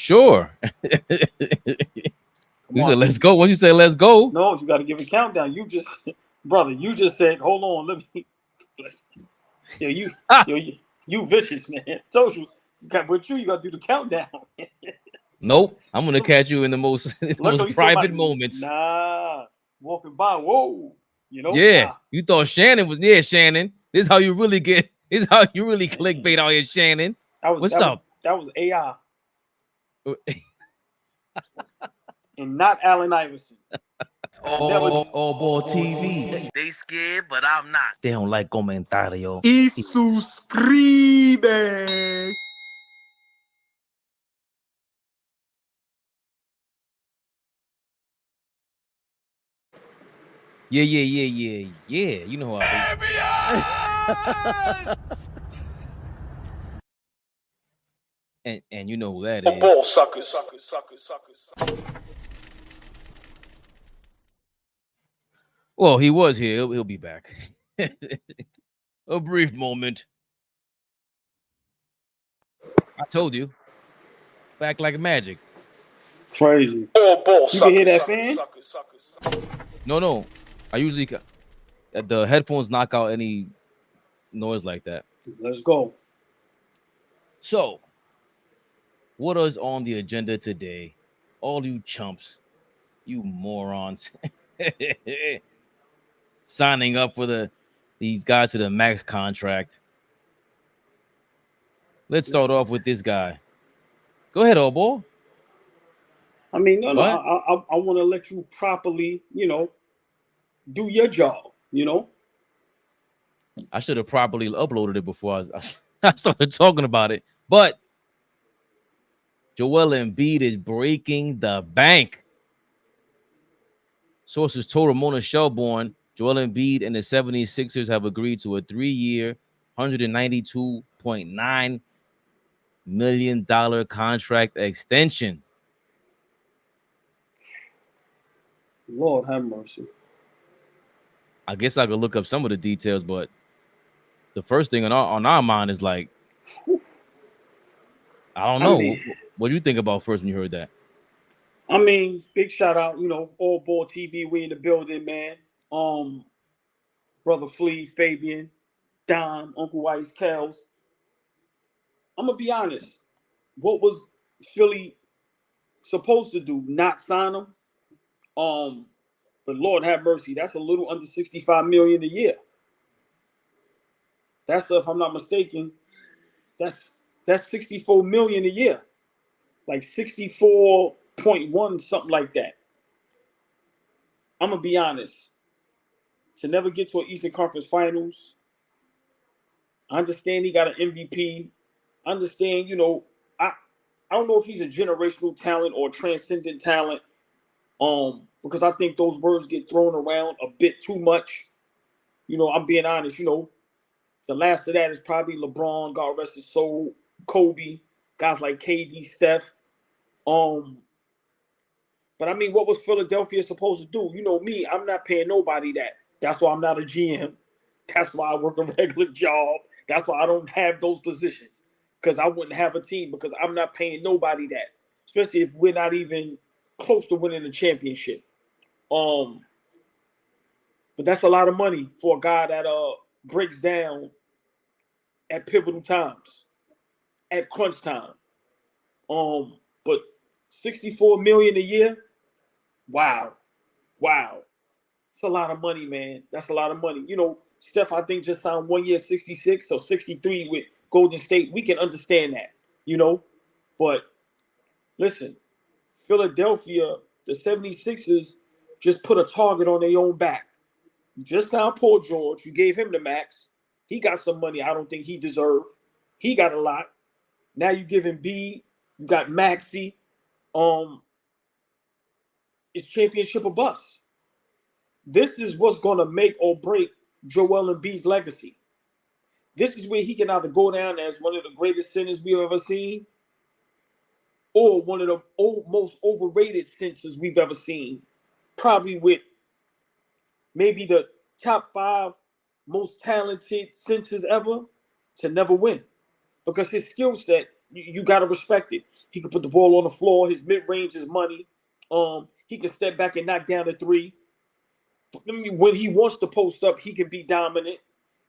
Sure. You said let's go. Once you say let's go. No, you got to give a countdown. You just, brother, you just said, hold on, let me. Yeah, you vicious, man. Told you, with you got to do the countdown. Nope, I'm gonna catch you in the most private moments. Nah, walking by, whoa, you know. Yeah, nah. You thought Shannon was Shannon. This is how you really get. This is how you really clickbait out here, Shannon. What's up? That was AI, and not Allen Iverson. AllBall TV. They scared, but I'm not. They don't like comentario. Y suscribe. Yeah. You know how and you know who that is. Ball suckers. Well, he was here. He'll be back. A brief moment. I told you. Back like magic. Crazy. You can hear that fan? No. I usually the headphones knock out any noise like that. Let's go. So, what is on the agenda today? All you chumps, you morons, signing up for these guys to the max contract. Let's start off with this guy. Go ahead, old boy. I mean, no. I want to let you properly, do your job. I should have properly uploaded it before I started talking about it. But Joel Embiid is breaking the bank. Sources told Ramona Shelburne, Joel Embiid and the 76ers have agreed to a 3-year, $192.9 million contract extension. Lord have mercy. I guess I could look up some of the details, but the first thing on our mind is like, I don't know. What do you think about first when you heard that? I mean, big shout out, AllBall TV, we in the building, man. Brother Flea, Fabian, Don, Uncle White's, Kels. I'm gonna be honest. What was Philly supposed to do? Not sign him? But Lord have mercy, that's a little under $65 million a year. That's, if I'm not mistaken, that's $64 million a year, like 64.1, something like that. I'm gonna be honest. To never get to an Eastern Conference Finals, I understand he got an MVP. I understand, I don't know if he's a generational talent or transcendent talent. Because I think those words get thrown around a bit too much. I'm being honest, the last of that is probably LeBron, God rest his soul, Kobe, guys like KD, Steph. But I mean, what was Philadelphia supposed to do? You know me, I'm not paying nobody that. That's why I'm not a GM. That's why I work a regular job. That's why I don't have those positions. Because I wouldn't have a team, because I'm not paying nobody that. Especially if we're not even close to winning the championship. But that's a lot of money for a guy that breaks down at pivotal times, at crunch time. But $64 million a year, wow. It's a lot of money, man. That's a lot of money. Steph, I think, just signed 1 year 66, so 63 with Golden State. We can understand that, But listen, Philadelphia, the 76ers just put a target on their own back. Just now, Paul George, you gave him the max. He got some money I don't think he deserved. He got a lot. Now you give him B. You got Maxey. It's championship or bust. This is what's going to make or break Joel Embiid's legacy. This is where he can either go down as one of the greatest centers we've ever seen, or one of the most overrated centers we've ever seen. Probably with maybe the top 5 most talented centers ever to never win. Because his skill set You got to respect it. He can put the ball on the floor. His mid-range is money. He can step back and knock down a three. When he wants to post up, he can be dominant,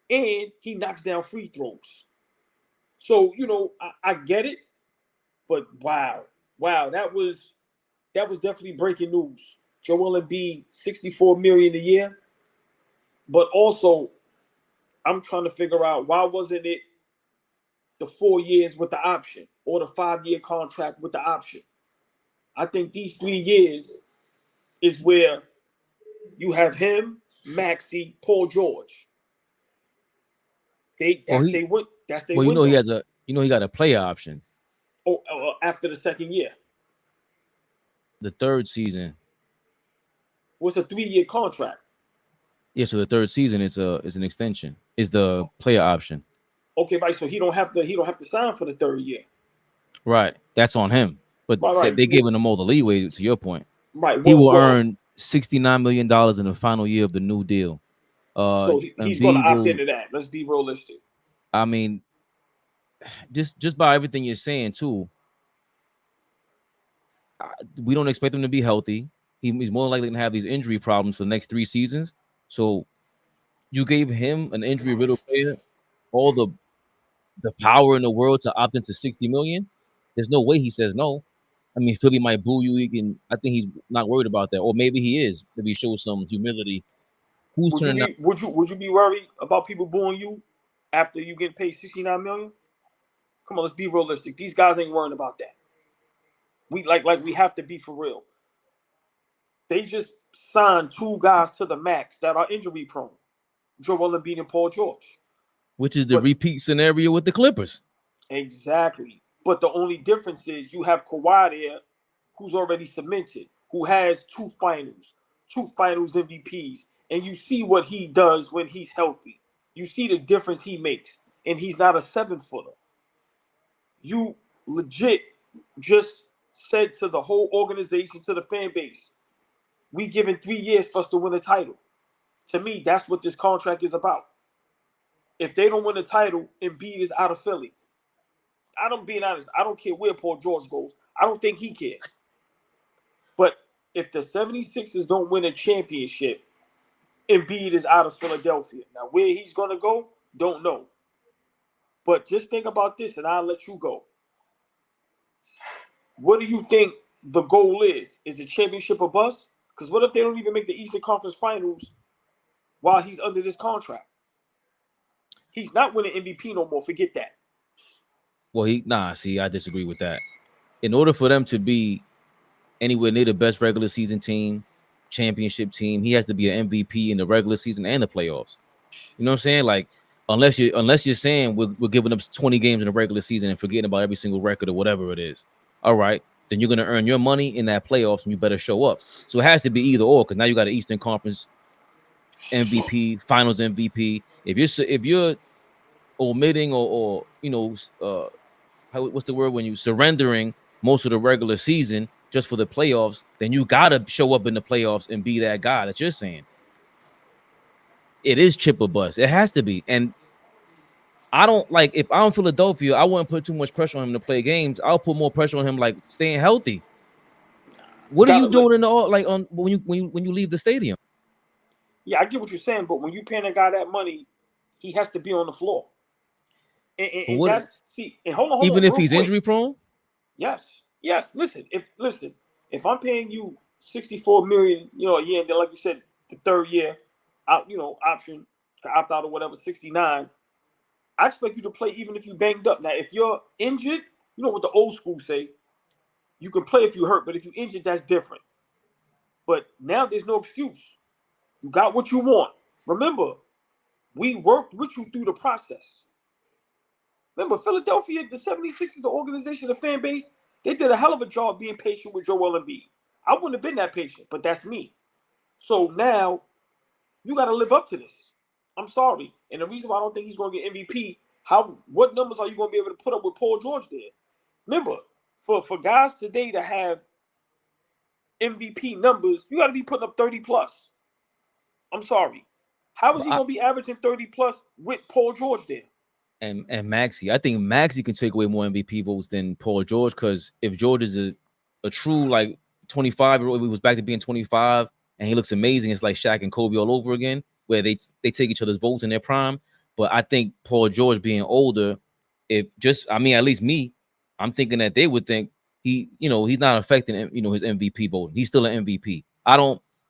and he knocks down free throws. So, I get it, but wow, that was definitely breaking news. Joel Embiid, $64 million a year, but also I'm trying to figure out why wasn't it the 4 years with the option or the 5-year contract with the option. I think these 3 years is where you have him, Maxey, Paul George. That's their window. He got a player option. Oh, after the second year. The third season. What's a 3-year contract? Yeah, so the third season is an extension. Is the player option. Okay, right. So he don't have to sign for the third year. Right. That's on him. But they gave him all the leeway, to your point. Right. He will earn $69 million in the final year of the new deal. So he's going to opt into that. Let's be realistic. I mean, just by everything you're saying too, we don't expect him to be healthy. He's more likely to have these injury problems for the next 3 seasons. So you gave him, an injury-riddled player, all the power in the world to opt into $60 million. There's no way he says no. I mean, Philly might boo you. I think he's not worried about that, or maybe he is. If he shows some humility. Would you be worried about people booing you after you get paid $69 million? Come on, let's be realistic. These guys ain't worrying about that. We we have to be for real. They just signed 2 guys to the max that are injury prone, Joel Embiid and Paul George, which is the repeat scenario with the Clippers. Exactly. But the only difference is you have Kawhi there, who's already cemented, who has 2 finals MVPs, and you see what he does when he's healthy. You see the difference he makes, and he's not a 7-footer. You legit just said to the whole organization, to the fan base, we given 3 years for us to win a title. To me, that's what this contract is about. If they don't win a title, Embiid is out of Philly. I'm being honest. I don't care where Paul George goes. I don't think he cares. But if the 76ers don't win a championship, Embiid is out of Philadelphia. Now, where he's going to go, don't know. But just think about this, and I'll let you go. What do you think the goal is? Is it championship or bust? Because what if they don't even make the Eastern Conference Finals while he's under this contract? He's not winning MVP no more. Forget that. Well, I disagree with that. In order for them to be anywhere near the best regular season team, championship team, he has to be an MVP in the regular season and the playoffs. You know what I'm saying? Like, unless you're saying we're giving up 20 games in the regular season and forgetting about every single record or whatever it is. All right, then you're going to earn your money in that playoffs and you better show up. So it has to be either or, because now you got an Eastern Conference MVP, Finals MVP. If you're omitting or what's the word when you surrendering most of the regular season just for the playoffs, then you gotta show up in the playoffs and be that guy that you're saying. It is chip or bust. It has to be. And I don't like, if I'm Philadelphia, I wouldn't put too much pressure on him to play games. I'll put more pressure on him, like staying healthy. What are you doing when you leave the stadium? Yeah, I get what you're saying, but when you paying a guy that money, he has to be on the floor. And that's hold on. Even if he's injury prone? Yes. Listen, if I'm paying you $64 million, a year, and then like you said, the third year, option to opt out or whatever, 69. I expect you to play even if you banged up. Now, if you're injured, you know what the old school say, you can play if you hurt, but if you're injured, that's different. But now there's no excuse. You got what you want. Remember, we worked with you through the process. Remember, Philadelphia, the 76ers, the organization, the fan base, they did a hell of a job being patient with Joel Embiid. I wouldn't have been that patient, but that's me. So now you got to live up to this. I'm sorry. And the reason why I don't think he's going to get MVP, what numbers are you going to be able to put up with Paul George there? Remember, for guys today to have MVP numbers, you got to be putting up 30 plus. I'm sorry. How is he going to be averaging 30 plus with Paul George there? and Maxey. I think Maxey can take away more MVP votes than Paul George, because if George is a true like 25-year-old, he was back to being 25 and he looks amazing, it's like Shaq and Kobe all over again, where they take each other's votes in their prime. But I think Paul George being older, I mean, at least me, I'm thinking that they would think he's not affecting his MVP voting. He's still an MVP.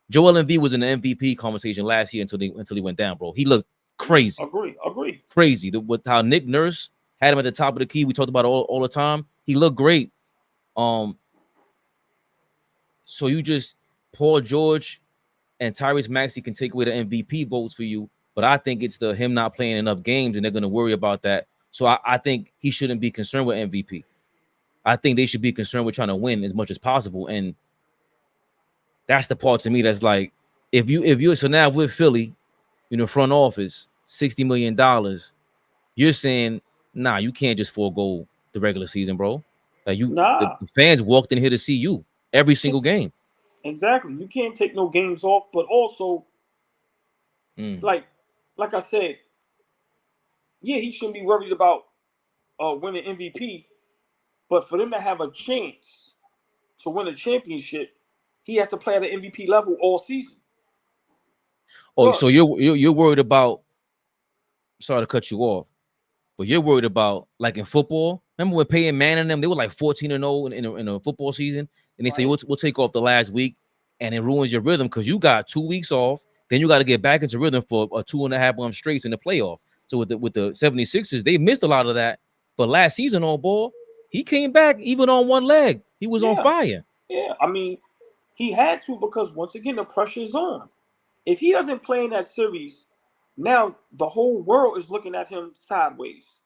Joel Embiid was in the MVP conversation last year until he went down, bro. He looked crazy. Agree. Crazy. With how Nick Nurse had him at the top of the key. We talked about it all the time. He looked great. So Paul George and Tyrese Maxey can take away the MVP votes for you, but I think it's him not playing enough games, and they're going to worry about that. So I think he shouldn't be concerned with MVP. I think they should be concerned with trying to win as much as possible, and that's the part to me that's like, so now with Philly, front office, $60 million, you're saying, nah, you can't just forego the regular season, bro. Like the fans walked in here to see you every single game. Exactly. You can't take no games off, but also, like I said, yeah, he shouldn't be worried about winning MVP, but for them to have a chance to win a championship, he has to play at an MVP level all season. Oh, so you're worried about? Sorry to cut you off, but you're worried about, like in football. Remember when Peyton Manning and them, they were like 14-0 in a football season, and they say we'll take off the last week, and it ruins your rhythm because you got 2 weeks off. Then you got to get back into rhythm for a 2.5 month straight in the playoff. So with the 76ers, they missed a lot of that. But last season, AllBall, he came back even on one leg. He was on fire. Yeah, I mean, he had to, because once again the pressure is on. If he doesn't play in that series, now the whole world is looking at him sideways.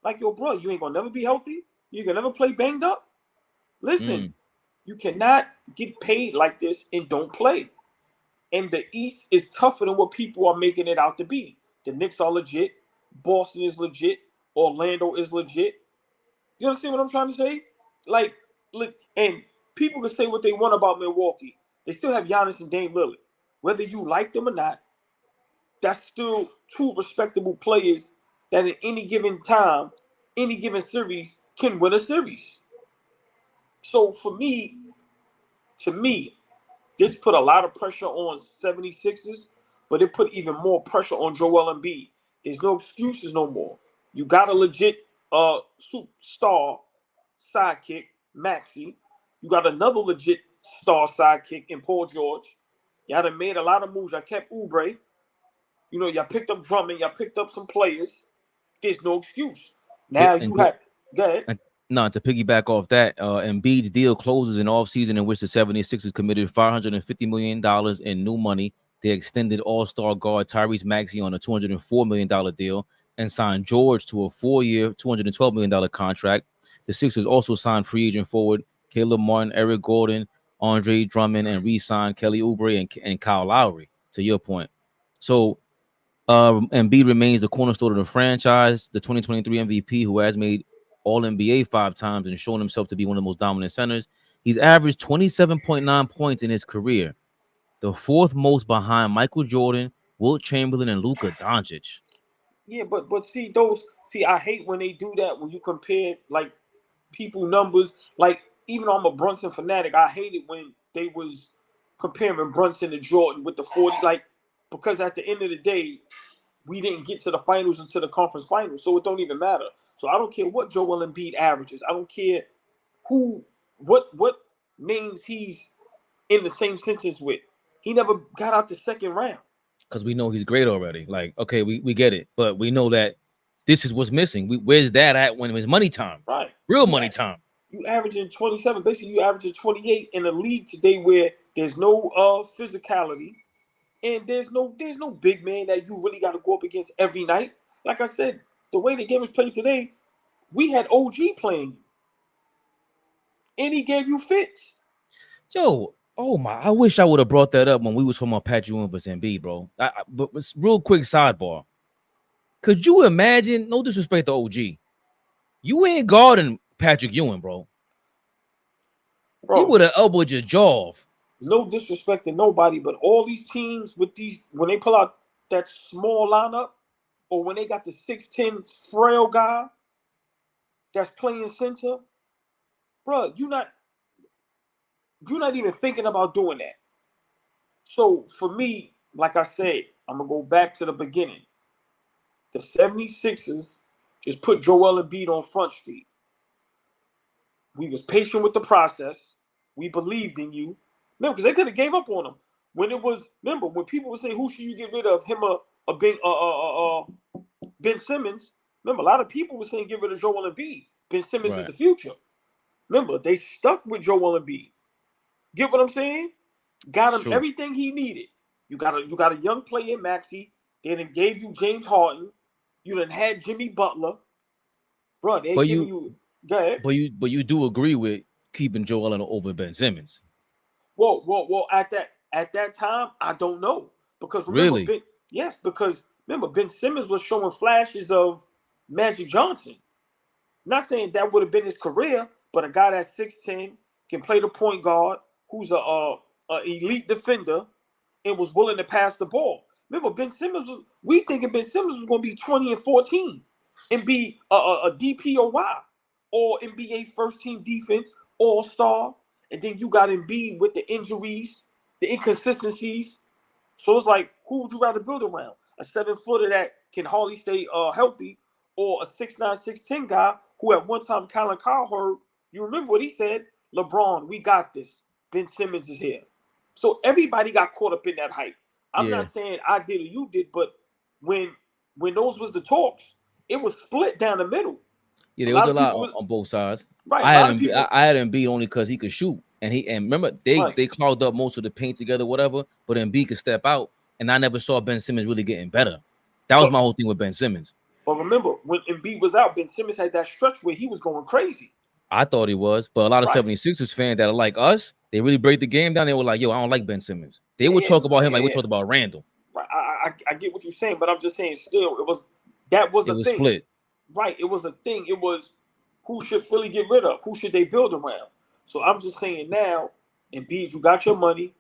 Like, yo, bro, you ain't gonna never be healthy. You can never play banged up. Listen, you cannot get paid like this and don't play. And the East is tougher than what people are making it out to be. The Knicks are legit. Boston is legit. Orlando is legit. You understand what I'm trying to say? Like, look, and people can say what they want about Milwaukee. They still have Giannis and Dame Lillard. Whether you like them or not, that's still two respectable players that at any given time, any given series, can win a series. So for me, this put a lot of pressure on 76ers, but it put even more pressure on Joel Embiid. There's no excuses no more. You got a legit superstar sidekick, Maxey. You got another legit star sidekick in Paul George. Y'all done made a lot of moves. Y'all kept Oubre. Y'all picked up Drummond. Y'all picked up some players. There's no excuse. Now you have... Go ahead. No, to piggyback off that, Embiid's deal closes in offseason, in which the 76ers committed $550 million in new money. They extended all-star guard Tyrese Maxey on a $204 million deal and signed George to a 4-year, $212 million contract. The Sixers also signed free agent forward Caleb Martin, Eric Gordon, Andre Drummond, and re-signed Kelly Oubre and Kyle Lowry, to your point. So Embiid remains the cornerstone of the franchise, the 2023 MVP, who has made All-NBA 5 times and shown himself to be one of the most dominant centers. He's averaged 27.9 points in his career, the 4th most behind Michael Jordan, Wilt Chamberlain, and Luka Doncic. Yeah, but I hate when they do that, when you compare like people numbers. Like, even though I'm a Brunson fanatic, I hate it when they was comparing Brunson to Jordan with the 40, like, because at the end of the day, we didn't get to the finals and to the conference finals, so it don't even matter. So I don't care what Joel Embiid averages. I don't care what names he's in the same sentence with. He never got out the second round. Because we know he's great already. Like, okay, we get it, but we know that this is what's missing. Where's that at when it was money time? Right. Real money time. You averaging 27. Basically, you averaging 28 in a league today where there's no physicality. And there's no big man that you really got to go up against every night. Like I said, the way the game is played today, we had OG playing you. And he gave you fits. Yo, I wish I would have brought that up when we was talking about Pat Ewing versus Embiid, bro. But real quick sidebar. Could you imagine, no disrespect to OG, you ain't guarding Patrick Ewing, bro. He would have elbowed your jaw off. No disrespect to nobody, but all these teams with these, when they pull out that small lineup, or when they got the 6'10" frail guy that's playing center, bro, you're not even thinking about doing that. So for me, like I said, I'm gonna go back to the beginning. The 76ers just put Joel Embiid on Front Street. We was patient with the process. We believed in you. Remember, because they could have gave up on him. When it was, remember, when people would say, who should you get rid of, him or Ben Simmons? Remember, a lot of people were saying get rid of Joel Embiid. Ben Simmons is the future. Remember, they stuck with Joel Embiid. Get what I'm saying? Got him everything he needed. You got a young player, Maxey. They done gave you James Harden. You done had Jimmy Butler. Bro, they giving you. Go ahead. But you do agree with keeping Joel over Ben Simmons? Well. At that time, I don't know, because remember, because remember, Ben Simmons was showing flashes of Magic Johnson. Not saying that would have been his career, but a guy that's 6'10", can play the point guard, who's a elite defender, and was willing to pass the ball. Remember, we thinking Ben Simmons was going to be 20 and 14 and be a DPOY, or NBA first team defense all-star. And then you got Embiid with the injuries, the inconsistencies. So it's like, who would you rather build around? A 7-footer that can hardly stay healthy, or a 6'9", 6'10" guy who at one time Colin Cowherd, you remember what he said? LeBron, we got this. Ben Simmons is here. So everybody got caught up in that hype. I'm not saying I did or you did, but when those was the talks, it was split down the middle. Yeah, there was a lot on both sides. Right. I had Embiid only because he could shoot, and remember they clogged up most of the paint together, whatever. But Embiid could step out, and I never saw Ben Simmons really getting better. That was my whole thing with Ben Simmons. But remember, when Embiid was out, Ben Simmons had that stretch where he was going crazy. I thought he was, but a lot of 76ers fans that are like us, they really break the game down. They were like, yo, I don't like Ben Simmons. They would talk about him like we talked about Randall. Right. I get what you're saying, but I'm just saying still, it was a thing. Split. Right. It was a thing. It was, who should Philly get rid of? Who should they build around? So I'm just saying now, Embiid, you got your money.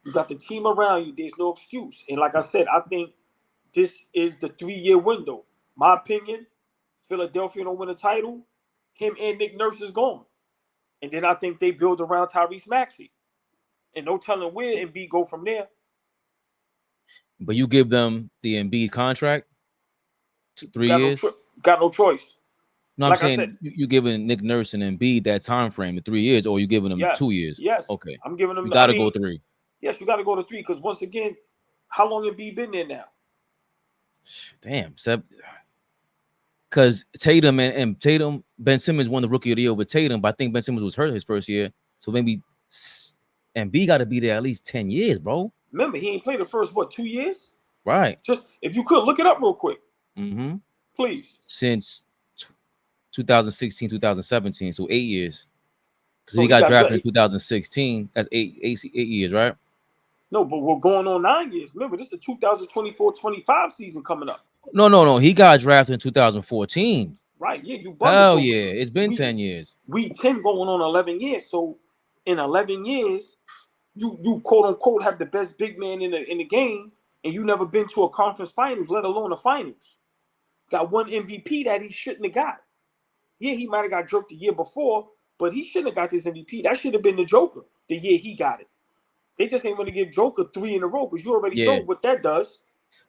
You got the team around you. There's no excuse. And like I said, I think this is the 3-year window. My opinion, Philadelphia don't win a title, him and Nick Nurse is gone. And then I think they build around Tyrese Maxey. And no telling where Embiid go from there. But you give them the Embiid contract, 3 years? Got no choice. No, I'm saying you giving Nick Nurse and Embiid that time frame of 3 years, or you giving them 2 years? Yes. Okay. I'm giving them. You got to go 3. Yes, you got to go to 3, because once again, how long Embiid been there now? Damn, 7. Because Tatum Ben Simmons won the Rookie of the Year over Tatum, but I think Ben Simmons was hurt his first year, so maybe Embiid got to be there at least 10 years, bro. Remember, he ain't played the first 2 years? Right. Just if you could look it up real quick, please. Since 2016, 2017, so 8 years. Because he got drafted in 2016. That's 8 years, right? No, but we're going on 9 years. Remember, this is the 2024-25 season coming up. No. He got drafted in 2014. Right, yeah, you bugged. Hell yeah, it's been 10 years. We 10 going on 11 years. So in 11 years, you quote unquote have the best big man in the game, and you never been to a conference finals, let alone a finals. Got one MVP that he shouldn't have got. Yeah, he might have got jerked the year before, but he shouldn't have got this MVP. That should have been the Joker the year he got it. They just ain't going to give Joker 3 in a row, because you already know what that does.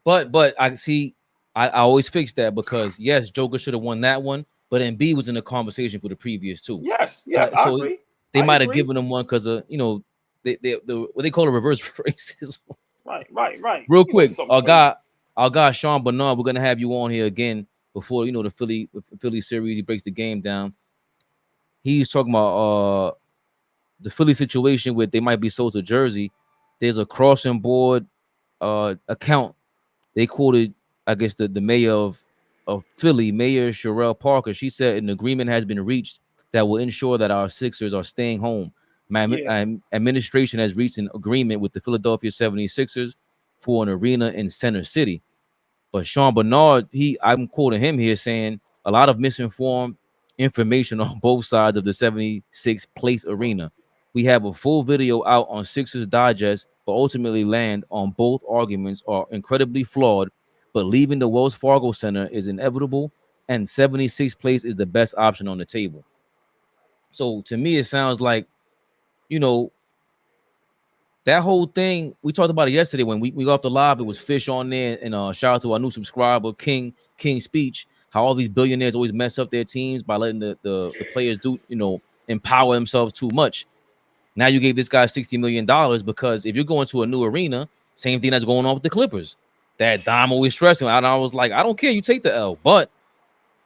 But I see. I always fix that, because yes, Joker should have won that one, but Embiid was in the conversation for the previous 2. Yes, so I agree. They might have given him one because of what they call a reverse racism. Right. Real quick, our guy Sean Bernard, we're gonna have you on here again before the Philly series. He breaks the game down. He's talking about the Philly situation where they might be sold to Jersey. There's a crossing board account. They quoted, I guess, the mayor of Philly, Mayor Sherelle Parker. She said an agreement has been reached that will ensure that our Sixers are staying home. My administration has reached an agreement with the Philadelphia 76ers for an arena in Center City. But Sean Bernard, I'm quoting him here, saying a lot of misinformed information on both sides of the 76 Place Arena. We have a full video out on Sixers Digest, but ultimately land on both arguments are incredibly flawed. but leaving the Wells Fargo Center is inevitable, and 76th place is the best option on the table. So to me, it sounds like, you know, that whole thing, we talked about it yesterday when we got off the live. It was Fish on there, and shout out to our new subscriber, King Speech. How all these billionaires always mess up their teams by letting the players do, you know, empower themselves too much. Now you gave this guy $60 million because if you're going to a new arena, same thing that's going on with the Clippers. That Dom always stressing. And I was like, I don't care, you take the L, but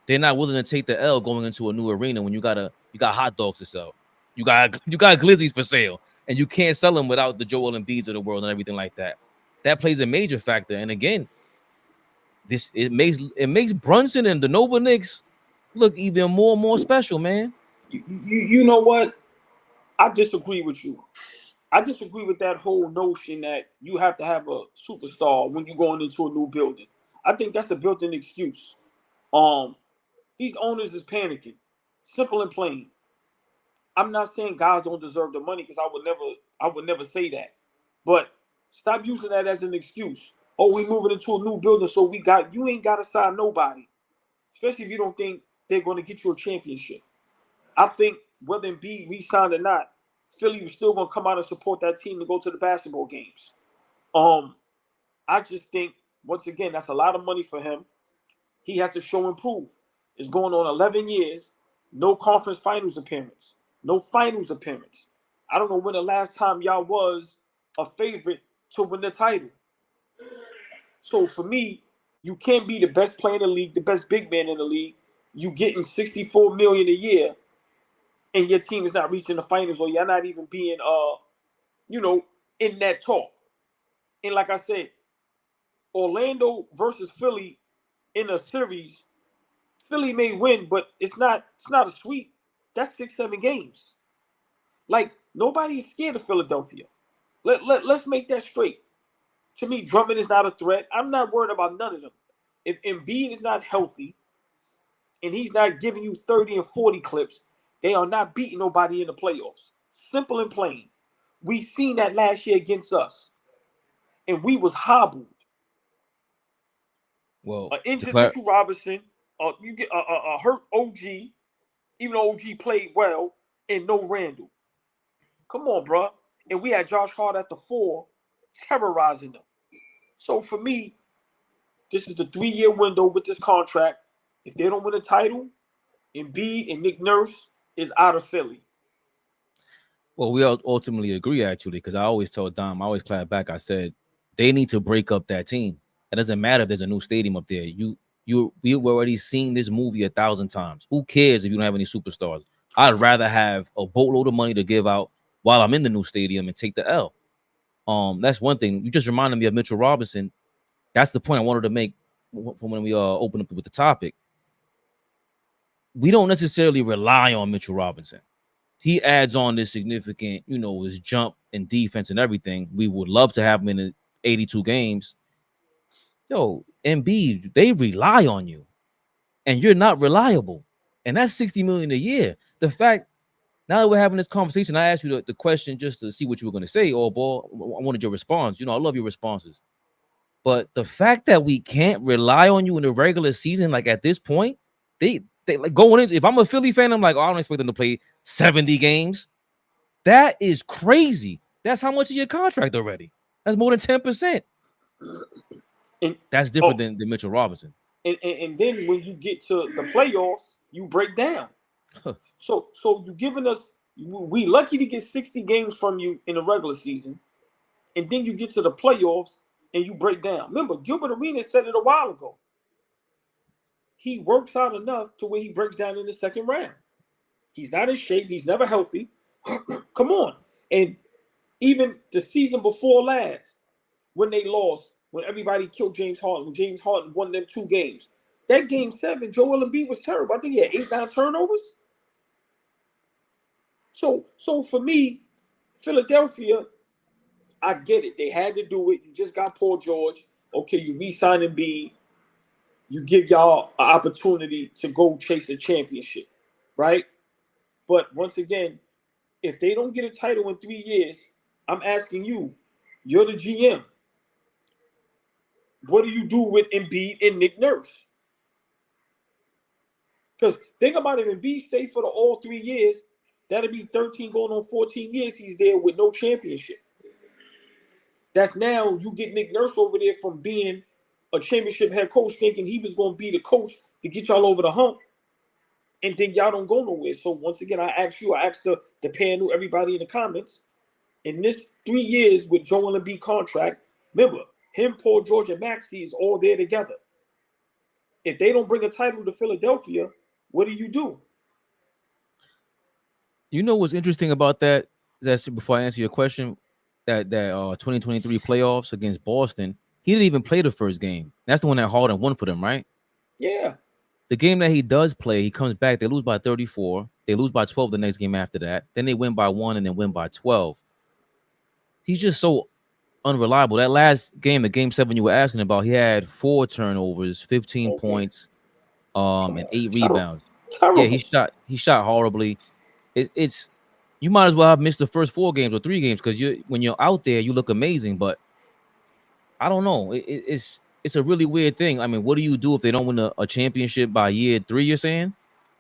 they're not willing to take the L going into a new arena when you got hot dogs to sell. You got glizzies for sale, and you can't sell them without the Joel Embiids of the world and everything like that. That plays a major factor. And again, it makes Brunson and the Nova Knicks look even more and more special, man. You know what? I disagree with you. I disagree with that whole notion that you have to have a superstar when you're going into a new building. I think that's a built-in excuse. These owners is panicking. Simple and plain. I'm not saying guys don't deserve the money because I would never say that. But stop using that as an excuse. Oh, we moving into a new building, so you ain't got to sign nobody. Especially if you don't think they're going to get you a championship. I think whether Embiid re-signed or not, Philly was still going to come out and support that team to go to the basketball games. I just think, once again, that's a lot of money for him. He has to show and prove. It's going on 11 years, no conference finals appearance, no finals appearance. I don't know when the last time y'all was a favorite to win the title. So for me, you can't be the best player in the league, the best big man in the league. You getting $64 million a year, and your team is not reaching the finals, or you're not even being, in that talk. And like I said, Orlando versus Philly in a series, Philly may win, but it's not a sweep. That's 6-7 games. Like, nobody's scared of Philadelphia. Let's make that straight. To me, Drummond is not a threat. I'm not worried about none of them. If Embiid is not healthy and he's not giving you 30 and 40 clips, they are not beating nobody in the playoffs. Simple and plain. We seen that last year against us, and we was hobbled. Well, injured Mitchell Robinson, you get a hurt OG, even though OG played well, and no Randall. Come on, bro. And we had Josh Hart at the 4, terrorizing them. So for me, this is the 3-year window with this contract. If they don't win a title, Embiid and Nick Nurse is out of Philly. Well, we ultimately agree, actually, because I always told Dom, I always clap back. I said they need to break up that team. It doesn't matter if there's a new stadium up there. We've already seen this movie 1,000 times. Who cares if you don't have any superstars? I'd rather have a boatload of money to give out while I'm in the new stadium and take the L. That's one thing. You just reminded me of Mitchell Robinson. That's the point I wanted to make when we open up with the topic. We don't necessarily rely on Mitchell Robinson. He adds on this significant, his jump and defense and everything. We would love to have him in the 82 games. Yo, Embiid, they rely on you, and you're not reliable. And that's $60 million a year. The fact, now that we're having this conversation, I asked you the question just to see what you were going to say, AllBall. I wanted your response. I love your responses. But the fact that we can't rely on you in the regular season, like at this point, they like going in. If I'm a Philly fan, I'm like, I don't expect them to play 70 games. That is crazy. That's how much of your contract already. That's more than 10%. And that's different than Mitchell Robinson. And then when you get to the playoffs, you break down. So you're giving us, we lucky to get 60 games from you in the regular season, and then you get to the playoffs and you break down. Remember, Gilbert Arenas said it a while ago. He works out enough to where he breaks down in the second round. He's not in shape. He's never healthy. Come on. And even the season before last, when they lost, when everybody killed James Harden, when James Harden won them 2 games, that game 7, Joel Embiid was terrible. I think he had 8-9 turnovers. So for me, Philadelphia, I get it. They had to do it. You just got Paul George. Okay, you re-sign Embiid. You give y'all an opportunity to go chase a championship, right? But once again, if they don't get a title in 3 years, I'm asking you, you're the GM. what do you do with Embiid and Nick Nurse? Because think about it, if Embiid stayed for all 3 years, that'd be 13 going on 14 years he's there with no championship. That's now you get Nick Nurse over there from being a championship head coach thinking he was going to be the coach to get y'all over the hump, and then y'all don't go nowhere. So once again, I asked the panel, everybody in the comments, in this 3 years with Joel Embiid contract, remember, him, Paul George, and Maxey is all there together. If they don't bring a title to Philadelphia, what do? You know what's interesting about that? That's before I answer your question. That 2023 playoffs against Boston, he didn't even play the first game. That's the one that Harden won for them, right? Yeah. The game that he does play, he comes back. They lose by 34. They lose by 12 the next game after that. Then they win by 1 and then win by 12. He's just so unreliable. That last game, the game 7 you were asking about, he had 4 turnovers, 15 points, and 8 rebounds. Terrible. Yeah, he shot horribly. It's you might as well have missed the first 4 games or 3 games because when you're out there, you look amazing. But I don't know. It's a really weird thing. I mean, what do you do if they don't win a championship by year 3? You're saying,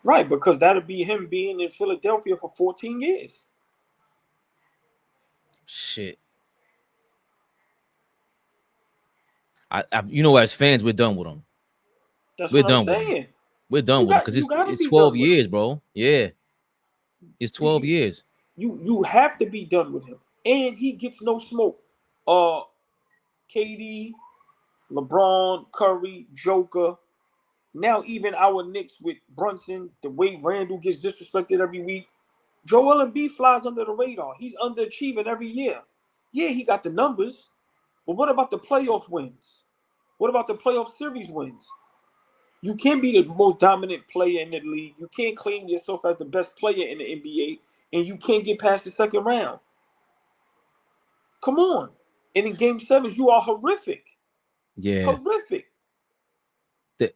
right? Because that'll be him being in Philadelphia for 14 years. Shit. As fans, we're done with him. That's what I'm saying. We're done with him because it's 12 years, bro. Yeah, it's 12 years. You have to be done with him, and he gets no smoke. KD, LeBron, Curry, Joker. Now even our Knicks with Brunson, the way Randall gets disrespected every week. Joel Embiid flies under the radar. He's underachieving every year. Yeah, he got the numbers, but what about the playoff wins? What about the playoff series wins? You can't be the most dominant player in the league. You can't claim yourself as the best player in the NBA, and you can't get past the second round. Come on. And in game 7s, you are horrific. Yeah. Horrific.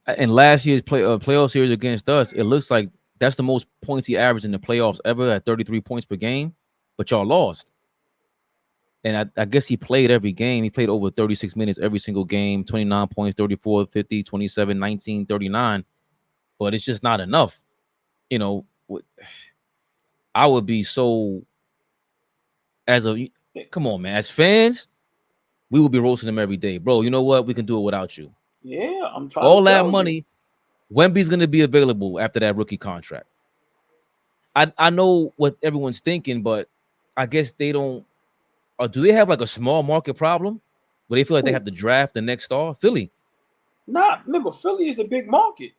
And last year's playoff series against us, it looks like that's the most points he averaged in the playoffs ever at 33 points per game, but y'all lost. And I guess he played every game. He played over 36 minutes every single game, 29 points, 34, 50, 27, 19, 39. But it's just not enough. I would be so come on, man. As fans, we would be roasting him every day. Bro, you know what? We can do it without you. Yeah, I'm trying all to that tell money, Wemby's going to be available after that rookie contract. I know what everyone's thinking, but I guess they don't. Or do they have like a small market problem where they feel like they have to draft the next star? Philly. Nah, remember, Philly is a big market.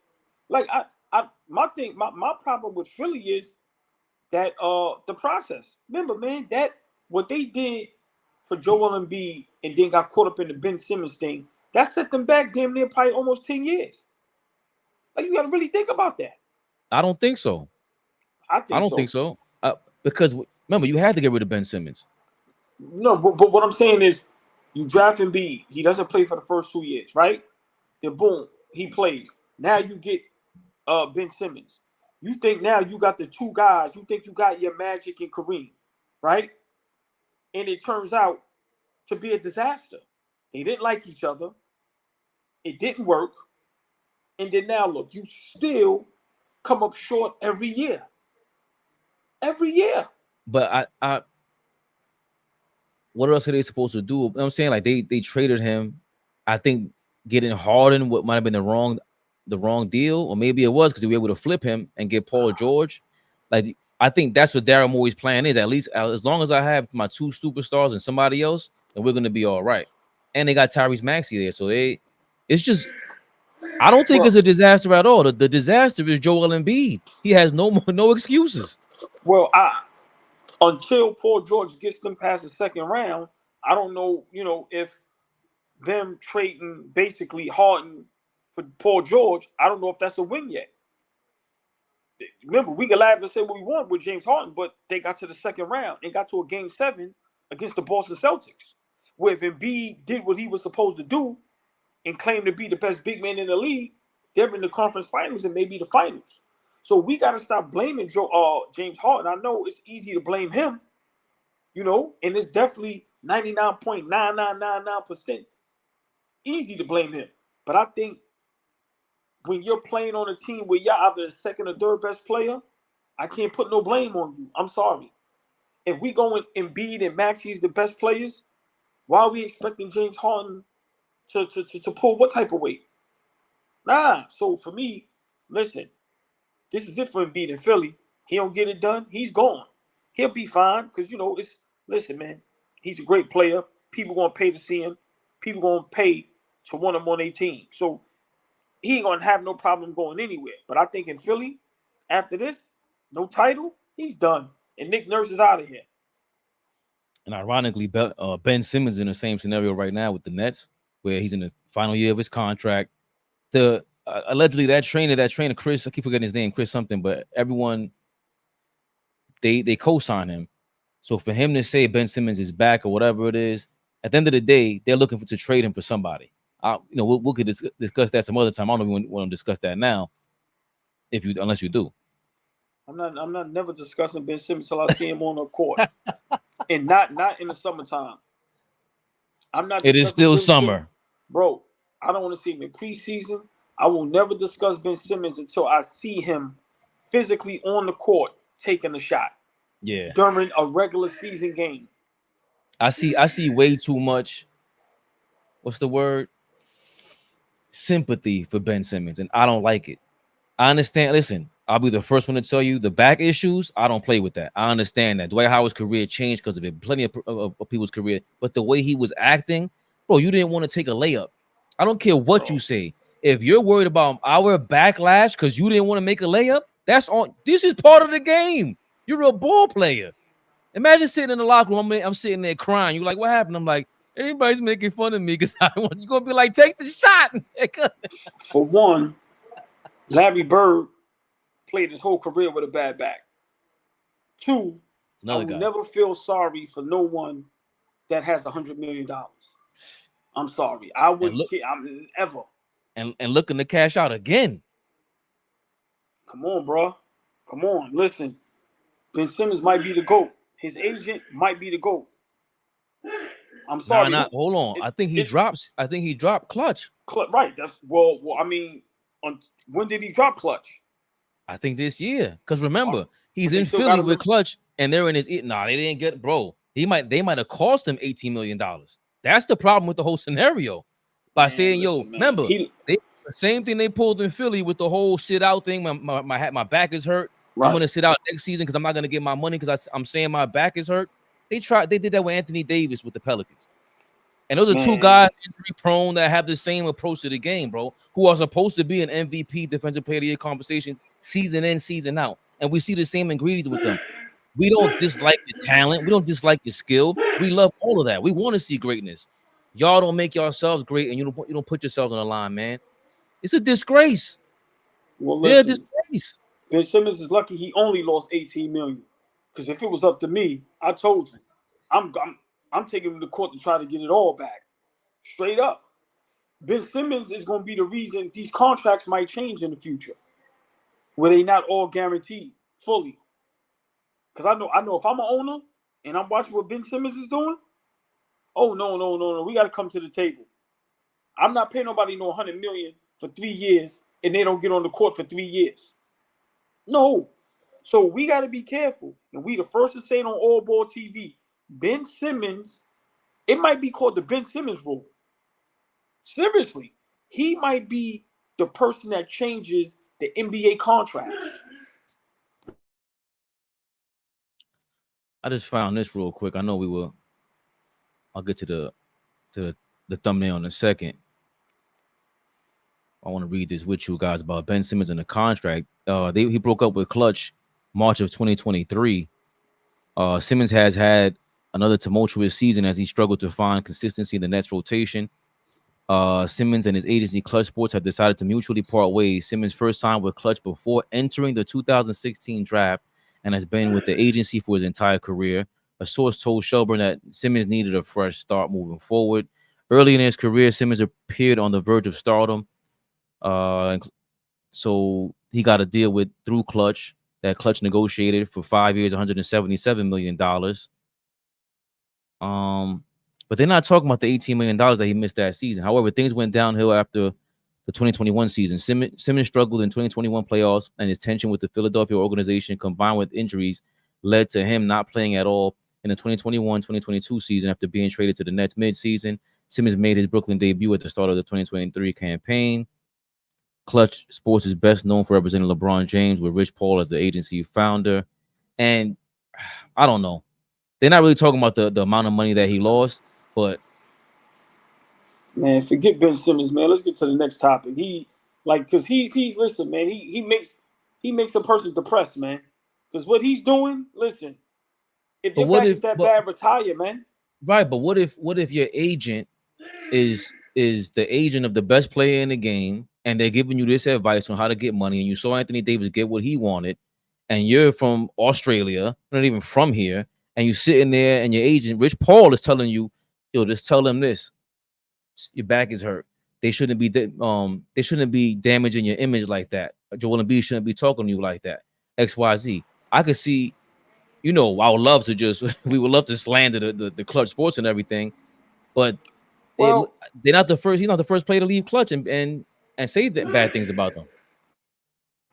Like my problem with Philly is that the process. Remember, man, that what they did for Joel Embiid and then got caught up in the Ben Simmons thing, that set them back damn near probably almost 10 years. Like, you got to really think about that. I don't think so. I don't think so. Because remember, you had to get rid of Ben Simmons. No, but what I'm saying is, you draft Embiid. He doesn't play for the first 2 years, right? Then boom, he plays. Now you get Ben Simmons. You think now you got the 2 guys. You think you got your Magic and Kareem, right? And it turns out to be a disaster. They didn't like each other. It didn't work. And then now look, you still come up short every year. Every year. But I what else are they supposed to do? You know what I'm saying, like they traded him. I think getting Harden what might have been the wrong deal, or maybe it was because they were able to flip him and get Paul George. Like, I think that's what Daryl Morey's plan is. At least as long as I have my 2 superstars and somebody else, then we're gonna be all right. And they got Tyrese Maxey there, so it's just. I don't think it's a disaster at all. The disaster is Joel Embiid. He has no excuses. Well, until Paul George gets them past the second round, I don't know, if them trading basically Harden for Paul George, I don't know if that's a win yet. Remember, we can laugh and say what we want with James Harden, but they got to the second round and got to a game 7 against the Boston Celtics, where if Embiid did what he was supposed to do and claimed to be the best big man in the league, they're in the conference finals and maybe the finals. So we got to stop blaming James Harden. I know it's easy to blame him, and it's definitely 99.9999% easy to blame him. But I think when you're playing on a team where you're either the second or third best player, I can't put no blame on you. I'm sorry. If we go in Embiid and Maxi's the best players, why are we expecting James Harden to pull what type of weight? Nah. So for me, listen, this is it for Embiid in Philly. He don't get it done, he's gone. He'll be fine because, listen, man, he's a great player. People going to pay to see him. People going to pay to want him on their team. So he ain't going to have no problem going anywhere. But I think in Philly, after this, no title, he's done. And Nick Nurse is out of here. And ironically, Ben Simmons is in the same scenario right now with the Nets, where he's in the final year of his contract. Allegedly that trainer, Chris, I keep forgetting his name, Chris something, but everyone, they co-sign him. So for him to say Ben Simmons is back or whatever it is, at the end of the day, they're looking to trade him for somebody. We could discuss that some other time. I don't even want to discuss that now, unless you do. I'm not never discussing Ben Simmons till I see him on the court, and not in the summertime. I'm not. It is still Ben summer, Simmons. Bro. I don't want to see him in preseason. I will never discuss Ben Simmons until I see him physically on the court taking a shot. Yeah, during a regular season game. I see way too much. What's the word? Sympathy for Ben Simmons, and I don't like it. I understand. Listen, I'll be the first one to tell you the back issues. I don't play with that. I understand that Dwight Howard's career changed because of it. Plenty of people's career, but the way he was acting, bro, you didn't want to take a layup. I don't care what you say. If you're worried about our backlash because you didn't want to make a layup, that's on. This is part of the game. You're a ball player. Imagine sitting in the locker room. I'm sitting there crying. You're like, what happened? I'm like, everybody's making fun of me because I want. You're gonna be like, take the shot. For one, Larry Bird played his whole career with a bad back. Two, I will never feel sorry for no one that has $100 million. I'm sorry. I wouldn't care. I'm ever. And looking to cash out again. Come on, bro. Come on. Listen. Ben Simmons might be the GOAT. His agent might be the GOAT. I'm sorry. Hold on. I think he dropped Clutch. Right. That's well. I mean, when did he drop Clutch? I think this year. Because remember, he's in Philly with Clutch, and they're in his. Nah, they didn't get, bro. They might have cost him $18 million. That's the problem with the whole scenario. By saying, remember, the same thing they pulled in Philly with the whole sit out thing. My back is hurt. Right. I'm gonna sit out next season because I'm not gonna get my money because I'm saying my back is hurt. They did that with Anthony Davis with the Pelicans. And those are two guys injury prone that have the same approach to the game, bro, who are supposed to be in MVP defensive player of the year conversations season in, season out. And we see the same ingredients with them. We don't dislike your talent. We don't dislike your skill. We love all of that. We want to see greatness. Y'all don't make yourselves great, and you don't put yourselves on the line, man. It's a disgrace. Well, listen, they're a disgrace. Ben Simmons is lucky he only lost $18 million. Because if it was up to me, I told you, I'm taking him to court to try to get it all back. Straight up. Ben Simmons is going to be the reason these contracts might change in the future, where they not all guaranteed fully. Because I know if I'm an owner and I'm watching what Ben Simmons is doing, oh no, we got to come to the table. I'm not paying nobody no $100 million for 3 years and they don't get on the court for 3 years. No. So we got to be careful. And we the first to say it on AllBall TV, Ben Simmons, it might be called the Ben Simmons rule. Seriously, he might be the person that changes the NBA contracts. I just found this real quick. I know I'll get to the thumbnail in a second. I want to read this with you guys about Ben Simmons and the contract. He broke up with Clutch March of 2023. Simmons has had another tumultuous season as he struggled to find consistency in the Nets rotation. Simmons and his agency Clutch Sports have decided to mutually part ways. Simmons first signed with Clutch before entering the 2016 draft and has been with the agency for his entire career. A source told Shelburne that Simmons needed a fresh start moving forward. Early in his career, Simmons appeared on the verge of stardom. So he got a deal through Clutch that Clutch negotiated for 5 years, $177 million. But they're not talking about the $18 million that he missed that season. However, things went downhill after the 2021 season. Simmons struggled in 2021 playoffs, and his tension with the Philadelphia organization combined with injuries led to him not playing at all in the 2021-2022 season after being traded to the Nets mid-season. Simmons made his Brooklyn debut at the start of the 2023 campaign. Clutch Sports is best known for representing LeBron James with Rich Paul as the agency founder. And I don't know. They're not really talking about the amount of money that he lost, but man, forget Ben Simmons, man. Let's get to the next topic. Because he's listen, man. He makes a person depressed, man. Because what he's doing, listen. If your back is that bad, retire, man. Right, but what if your agent is the agent of the best player in the game, and they're giving you this advice on how to get money, and you saw Anthony Davis get what he wanted, and you're from Australia, not even from here, and you sitting there, and your agent, Rich Paul, is telling you, yo, just tell them this. Your back is hurt. They shouldn't be damaging your image like that. Joel Embiid shouldn't be talking to you like that. XYZ. I could see, I would love to we would love to slander the Clutch Sports and everything, but they're not the first. He's not the first player to leave Clutch and say bad things about them.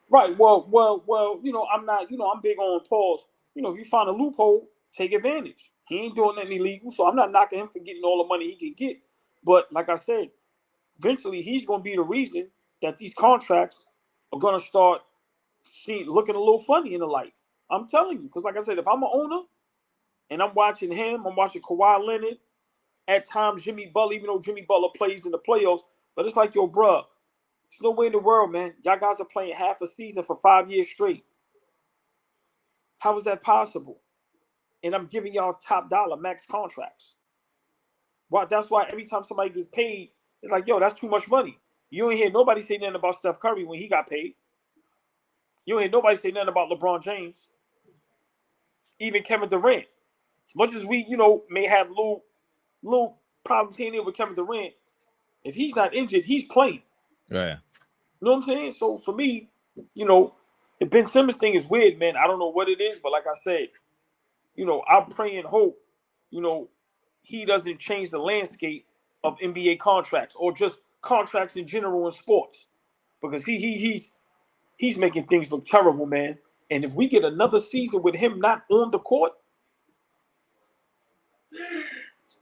Right. Well. I'm not. I'm big on Paul's. If you find a loophole, take advantage. He ain't doing anything illegal, so I'm not knocking him for getting all the money he can get. But like I said, eventually he's going to be the reason that these contracts are going to start looking a little funny in the light. I'm telling you, because like I said, if I'm an owner and I'm watching him, I'm watching Kawhi Leonard, at times Jimmy Butler, even though Jimmy Butler plays in the playoffs, but it's like, yo, bro, there's no way in the world, man. Y'all guys are playing half a season for 5 years straight. How is that possible? And I'm giving y'all top dollar max contracts. Well, that's why every time somebody gets paid, it's like, yo, that's too much money. You ain't hear nobody say nothing about Steph Curry when he got paid. You ain't hear nobody say nothing about LeBron James. Even Kevin Durant. As much as we, may have little problems here and there with Kevin Durant, if he's not injured, he's playing. Right. You know what I'm saying? So for me, the Ben Simmons thing is weird, man. I don't know what it is, but like I said, I pray and hope, he doesn't change the landscape of NBA contracts or just contracts in general in sports, because he's making things look terrible, man. And if we get another season with him not on the court,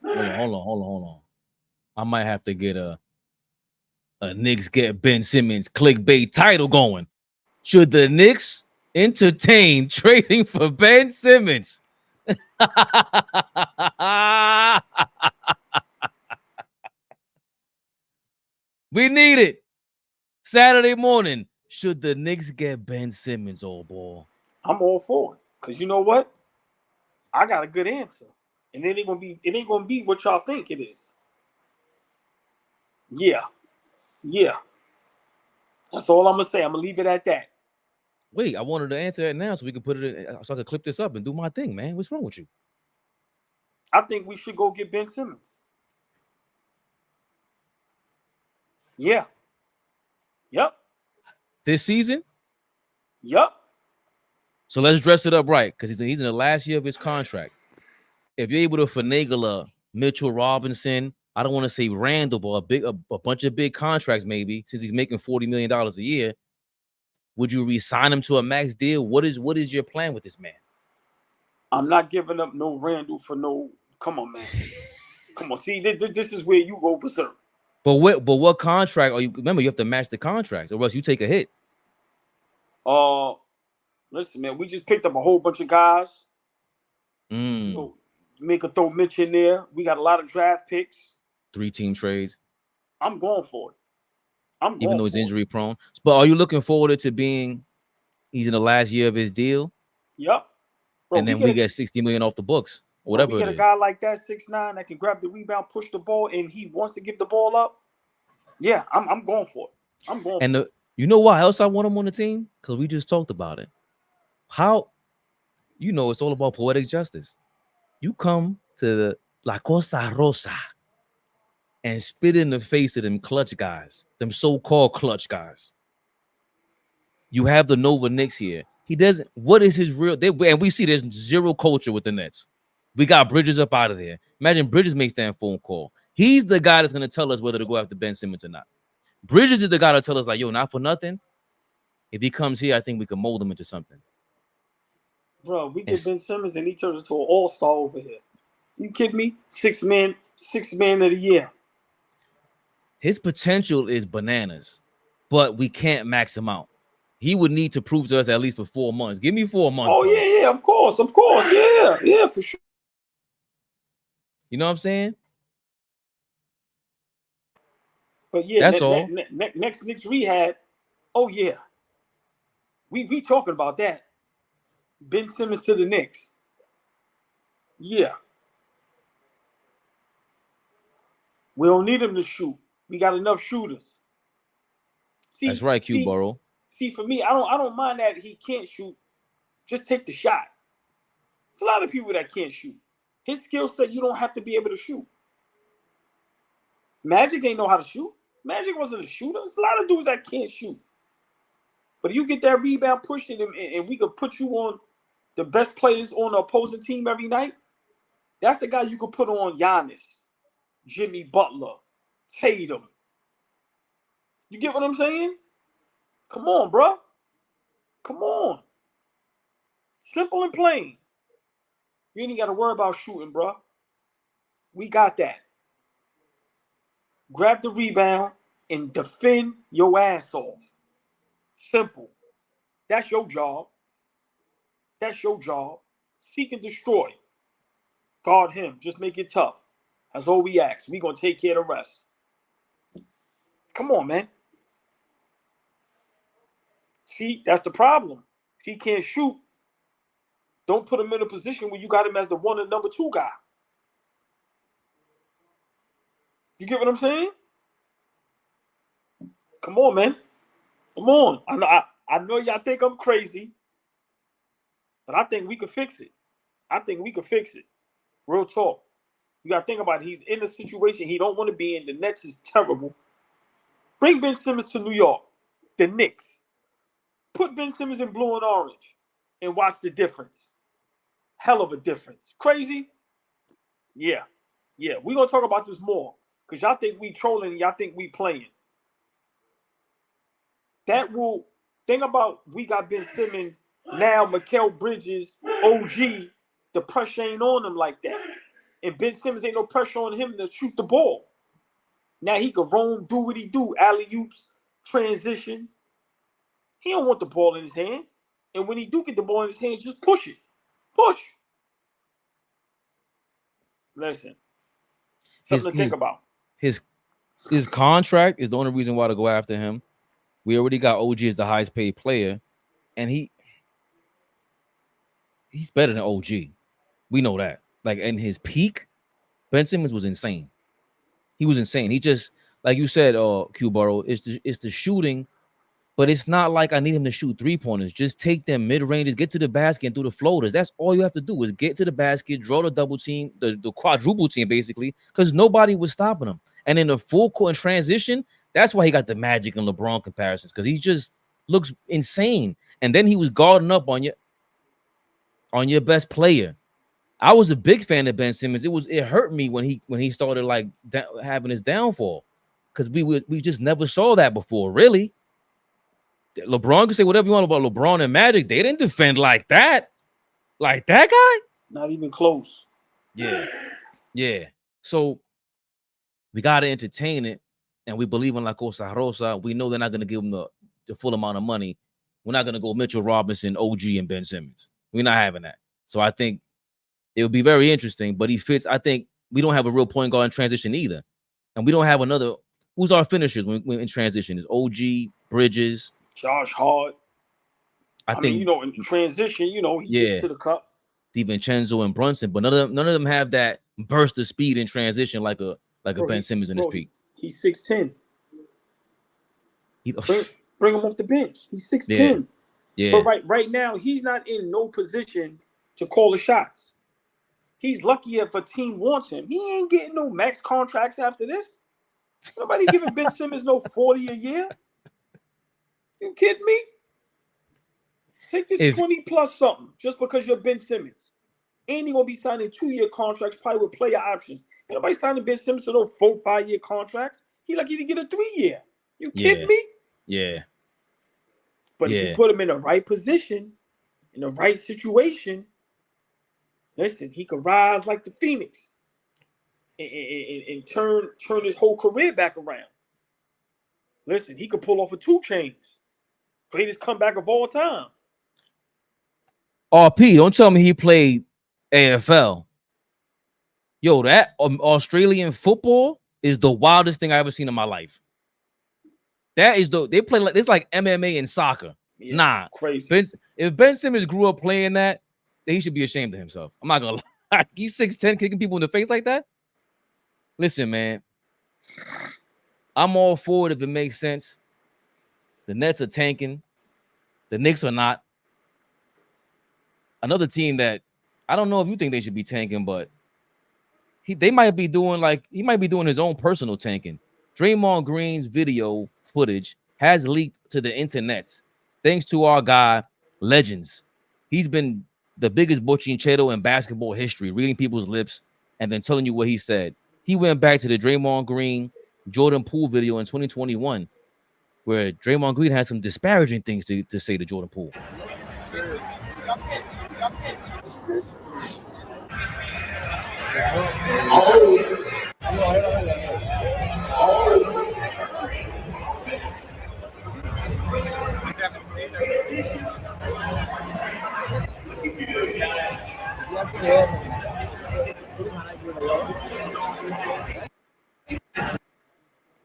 hold on. I might have to get a Knicks Get Ben Simmons clickbait title going. Should the Knicks entertain trading for Ben Simmons? We need it. Saturday morning. Should the Knicks get Ben Simmons, old boy? I'm all for it. Because you know what? I got a good answer. And it ain't gonna be what y'all think it is. Yeah. That's all I'm gonna say. I'm gonna leave it at that. Wait, I wanted to answer that now so we can put it in, so I can clip this up and do my thing, man. What's wrong with you? I think we should go get Ben Simmons. Yeah. Yep. This season? Yep. So let's dress it up right, because he's in the last year of his contract. If you're able to finagle a Mitchell Robinson, I don't want to say Randall, but a bunch of big contracts maybe, since he's making $40 million a year, would you re-sign him to a max deal? What is your plan with this man? I'm not giving up no Randall for no. Come on, man. Come on. See, this is where you go berserk. But what contract are you? Remember, you have to match the contracts, or else you take a hit. Listen, man, we just picked up a whole bunch of guys. Make a throw Mitch in there. We got a lot of draft picks. 3-team trades. I'm going for it. Even though he's injury prone. But are you looking forward to he's in the last year of his deal? Yep. Bro, and then we get $60 million off the books, or whatever. We get a guy like that, 6'9", that can grab the rebound, push the ball, and he wants to give the ball up. Yeah, I'm going for it. I'm going. And you know why else I want him on the team? Because we just talked about it. How, it's all about poetic justice. You come to the La Cosa Rosa and spit in the face of them clutch guys, them so-called clutch guys. You have the Nova Knicks here. He doesn't. What is his real? And we see there's zero culture with the Nets. We got Bridges up out of there. Imagine Bridges makes that phone call. He's the guy that's going to tell us whether to go after Ben Simmons or not. Bridges is the guy to tell us, like, yo, not for nothing. If he comes here, I think we can mold him into something. Bro, we get Ben Simmons and he turns into an all-star over here. You kidding me? Six man of the year. His potential is bananas, but we can't max him out. He would need to prove to us at least for 4 months. Give me 4 months. Oh, bro. Yeah, of course. Yeah, for sure. You know what I'm saying? But yeah, that's all. Next Knicks rehab. Oh yeah, we talking about that. Ben Simmons to the Knicks. Yeah, we don't need him to shoot. We got enough shooters. See, that's right, Q Burrow. See, for me, I don't mind that he can't shoot. Just take the shot. There's a lot of people that can't shoot. His skill set, you don't have to be able to shoot. Magic ain't know how to shoot. Magic wasn't a shooter. There's a lot of dudes that can't shoot. But if you get that rebound pushed in him and we could put you on the best players on the opposing team every night, that's the guy you could put on Giannis, Jimmy Butler, Tatum. You get what I'm saying? Come on, bro. Come on. Simple and plain. You ain't got to worry about shooting, bro. We got that. Grab the rebound and defend your ass off. Simple. That's your job. That's your job. Seek and destroy. Guard him. Just make it tough. That's all we ask. We're going to take care of the rest. Come on, man. See, that's the problem. If he can't shoot, don't put him in a position where you got him as the 1 and number 2 guy. You get what I'm saying? Come on, man. Come on. I know y'all think I'm crazy, but I think we could fix it. Real talk. You got to think about it. He's in a situation he don't want to be in. The Nets is terrible. Bring Ben Simmons to New York. The Knicks. Put Ben Simmons in blue and orange and watch the difference. Hell of a difference. Crazy? Yeah. We're going to talk about this more because y'all think we trolling and y'all think we playing. That will think about we got Ben Simmons, now Mikal Bridges, OG. The pressure ain't on him like that. And Ben Simmons ain't no pressure on him to shoot the ball. Now he can roam, do what he do, alley-oops, transition. He don't want the ball in his hands. And when he do get the ball in his hands, just push it. Push. Listen. Something to think about. His contract is the only reason why to go after him. We already got OG as the highest paid player, and he's better than OG. We know that. Like in his peak, Ben Simmons was insane. He was insane. He just, like you said, Q Burrow, it's the shooting, but it's not like I need him to shoot 3-pointers. Just take them mid-ranges, get to the basket, and do the floaters. That's all you have to do is get to the basket, draw the double team, the quadruple team, basically, because nobody was stopping him. And in the full court and transition, that's why he got the Magic and LeBron comparisons, because he just looks insane. And then he was guarding up on your best player. I was a big fan of Ben Simmons. It hurt me when he started like having his downfall, because we just never saw that before, really. LeBron can say whatever you want about LeBron and Magic. They didn't defend like that. Like that guy? Not even close. Yeah. So we got to entertain it, and we believe in La Cosa Rosa. We know they're not going to give him the full amount of money. We're not going to go Mitchell Robinson, OG, and Ben Simmons. We're not having that. So I think it'll be very interesting, but he fits. I think we don't have a real point guard in transition either. And we don't have another. Who's our finishers when in transition? Is OG, Bridges, Josh Hart. I mean, in transition, he gets to the cup. DiVincenzo and Brunson, but none of them have that burst of speed in transition like a Ben Simmons in his peak. He's 6'10". Bring him off the bench. He's 6'10". Yeah. But right now, he's not in no position to call the shots. He's lucky if a team wants him. He ain't getting no max contracts after this. Nobody giving Ben Simmons no 40 a year. You kidding me? Take this 20 plus something just because you're Ben Simmons. And he gonna be signing 2-year contracts, probably with player options. Ain't nobody signing Ben Simmons to those 4-5-year contracts. He lucky to get a 3-year. You kidding me? Yeah. But if you put him in the right position, in the right situation, listen, he could rise like the Phoenix and turn his whole career back around. Listen, he could pull off a 2 Chainz. Greatest comeback of all time. RP, don't tell me he played AFL. Yo, that Australian football is the wildest thing I ever seen in my life. That is they play like it's like MMA and soccer. Yeah, nah, crazy. If Ben Simmons grew up playing that, then he should be ashamed of himself. I'm not gonna lie. He's 6'10", kicking people in the face like that. Listen, man, I'm all for it if it makes sense. The Nets are tanking. The Knicks are not. Another team that I don't know if you think they should be tanking, but they might be doing he might be doing his own personal tanking. Draymond Green's video footage has leaked to the internet, thanks to our guy Legends. He's been the biggest bochinchero in basketball history, reading people's lips and then telling you what he said. He went back to the Draymond Green Jordan Poole video in 2021, where Draymond Green had some disparaging things to say to Jordan Poole.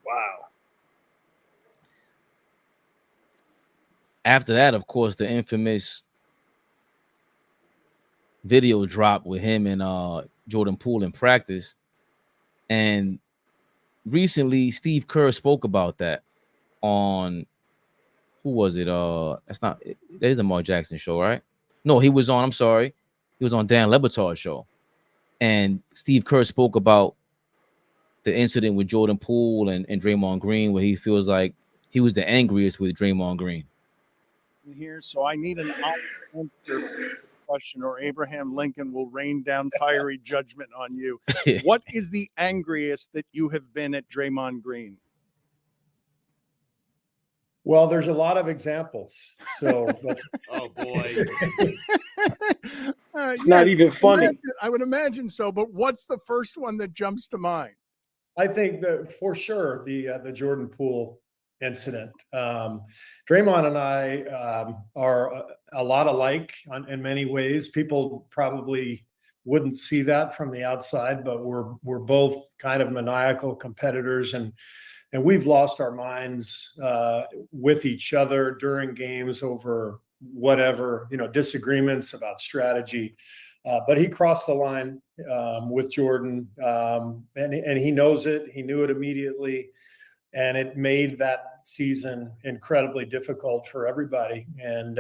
Wow. After that, of course, the infamous video dropped with him and Jordan Poole in practice. And recently, Steve Kerr spoke about that on, who was it? That is a Mark Jackson show, right? No, he was on, I'm sorry. He was on Dan Le Batard's show. And Steve Kerr spoke about the incident with Jordan Poole and Draymond Green, where he feels like he was the angriest with Draymond Green. Here, so I need an question, or Abraham Lincoln will rain down fiery judgment on you. What is the angriest that you have been at Draymond Green? Well, there's a lot of examples. So, oh boy, it's not even funny. I would imagine so, but what's the first one that jumps to mind? I think that for sure the Jordan Poole incident. Draymond and I are a lot alike in many ways. People probably wouldn't see that from the outside, but we're both kind of maniacal competitors, and we've lost our minds with each other during games over whatever, disagreements about strategy. But he crossed the line with Jordan, and he knows it. He knew it immediately. And it made that season incredibly difficult for everybody. And,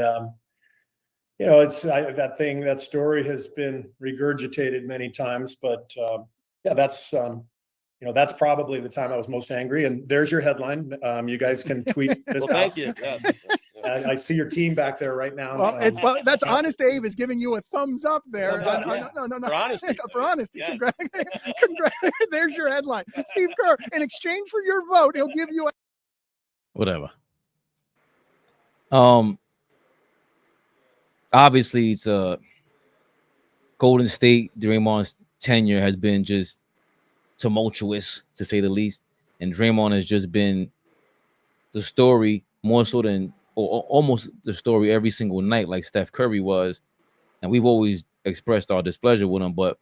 that story has been regurgitated many times, but that's probably the time I was most angry. And there's your headline. You guys can tweet this. Well, thank you. Yes. I see your team back there right now. Well, that's Honest Abe is giving you a thumbs up there. No. For honesty. For honesty. Yes. Congrats. There's your headline. Steve Kerr, in exchange for your vote, he'll give you whatever. Obviously, it's Golden State. Draymond's tenure has been just tumultuous, to say the least, and Draymond has just been the story more so than, or almost the story every single night, like Steph Curry was, and we've always expressed our displeasure with him. But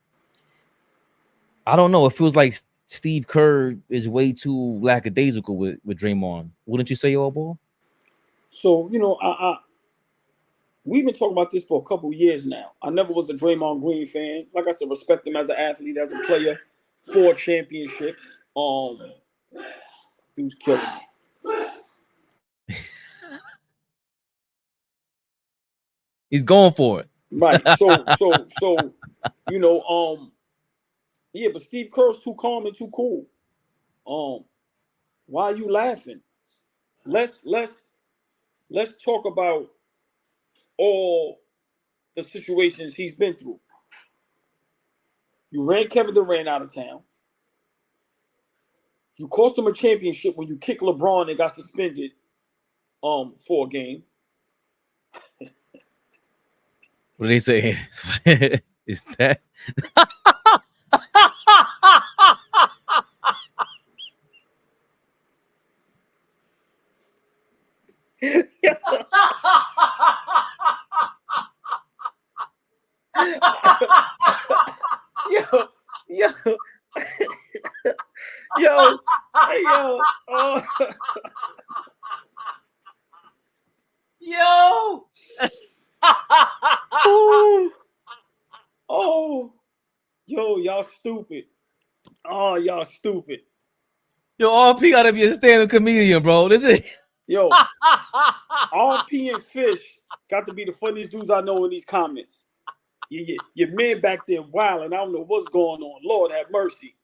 I don't know, it feels like Steve Kerr is way too lackadaisical with Draymond. Wouldn't you say, AllBall? So we've been talking about this for a couple years now. I never was a Draymond Green fan. Like I said, respect him as an athlete, as a player. 4 championships. He was killing me. He's going for it. Right. So yeah, but Steve Kerr's too calm and too cool. Why are you laughing? Let's talk about all the situations he's been through. You ran Kevin Durant out of town. You cost him a championship when you kicked LeBron and got suspended for a game. What are they saying? Is that? Y'all stupid. Oh, y'all stupid. Yo, RP gotta be a stand-up comedian, bro. This is RP and Fish got to be the funniest dudes I know in these comments. Your man back there wilding. I don't know what's going on. Lord have mercy.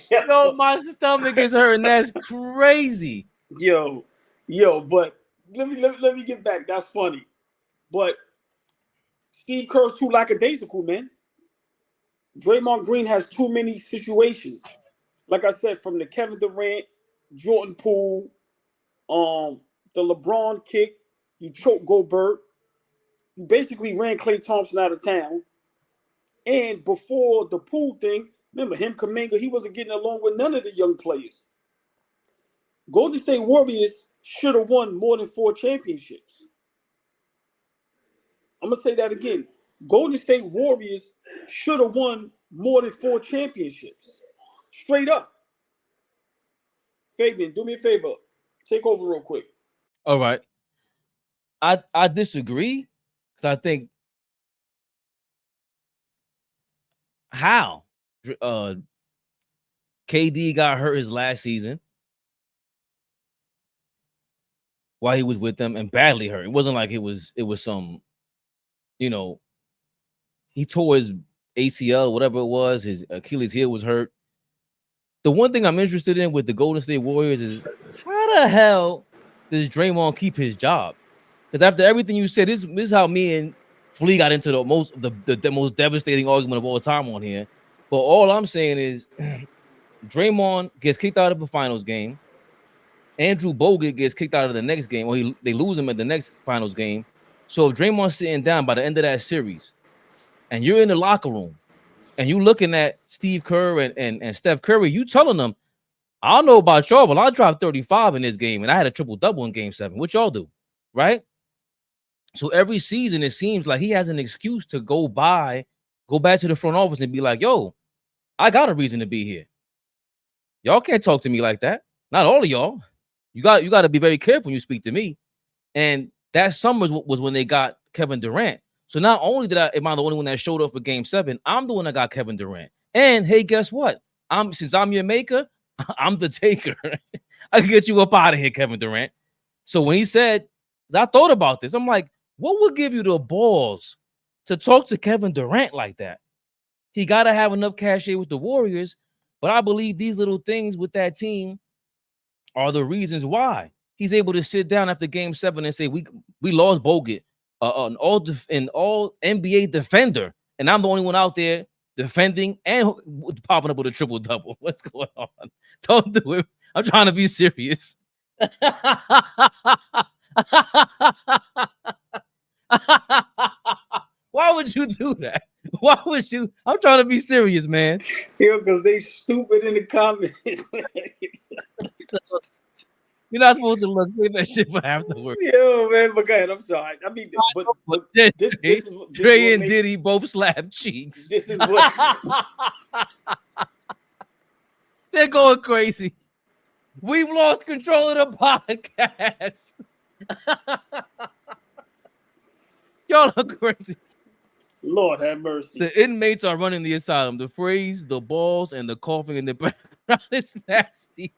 Yo, my stomach is hurting. That's crazy. Yo, but let me get back. That's funny. But Steve Kerr's too lackadaisical, man. Draymond Green has too many situations. Like I said, from the Kevin Durant, Jordan Poole, the LeBron kick, you choked Gobert. You basically ran Klay Thompson out of town. And before the Poole thing, remember him, Kuminga, he wasn't getting along with none of the young players. Golden State Warriors should have won more than 4 championships. I'm going to say that again. Golden State Warriors should have won more than 4 championships. Straight up. Fabian, do me a favor. Take over real quick. All right. I disagree because I think how KD got hurt his last season while he was with them and badly hurt. It wasn't like it was some, you know, he tore his ACL, whatever it was, his Achilles heel was hurt. The one thing I'm interested in with the Golden State Warriors is how the hell does Draymond keep his job? Because after everything you said, this is how me and Flea got into the most devastating argument of all time on here. But all I'm saying is Draymond gets kicked out of the finals game. Andrew Bogut gets kicked out of the next game, or they lose him at the next finals game. So if Draymond's sitting down by the end of that series, and you're in the locker room, and you looking at Steve Kerr and Steph Curry, you telling them, I don't know about y'all, but I dropped 35 in this game, and I had a triple-double in Game 7. What y'all do, right? So every season, it seems like he has an excuse to go back to the front office and be like, yo, I got a reason to be here. Y'all can't talk to me like that. Not all of y'all. You got to be very careful when you speak to me. And that summer was when they got Kevin Durant. So not only am I the only one that showed up for Game 7, I'm the one that got Kevin Durant. And hey, guess what? Since I'm your maker, I'm the taker. I can get you up out of here, Kevin Durant. So when he said, I thought about this, I'm like, what would give you the balls to talk to Kevin Durant like that? He got to have enough cachet with the Warriors, but I believe these little things with that team are the reasons why he's able to sit down after Game 7 and say, we lost Bogut, an all NBA defender, and I'm the only one out there defending and popping up with a triple-double. What's going on? Don't do it. I'm trying to be serious. Why would you do that? Why would you? I'm trying to be serious, man. Yeah, because they stupid in the comments. You're not supposed to look say that shit for afterwards. Yo, man, but go ahead. I'm sorry. I mean, but this is Dre and Diddy both slap cheeks. This is what they're going crazy. We've lost control of the podcast. Y'all are crazy. Lord have mercy. The inmates are running the asylum. The phrase, the balls, and the coughing in the background is nasty.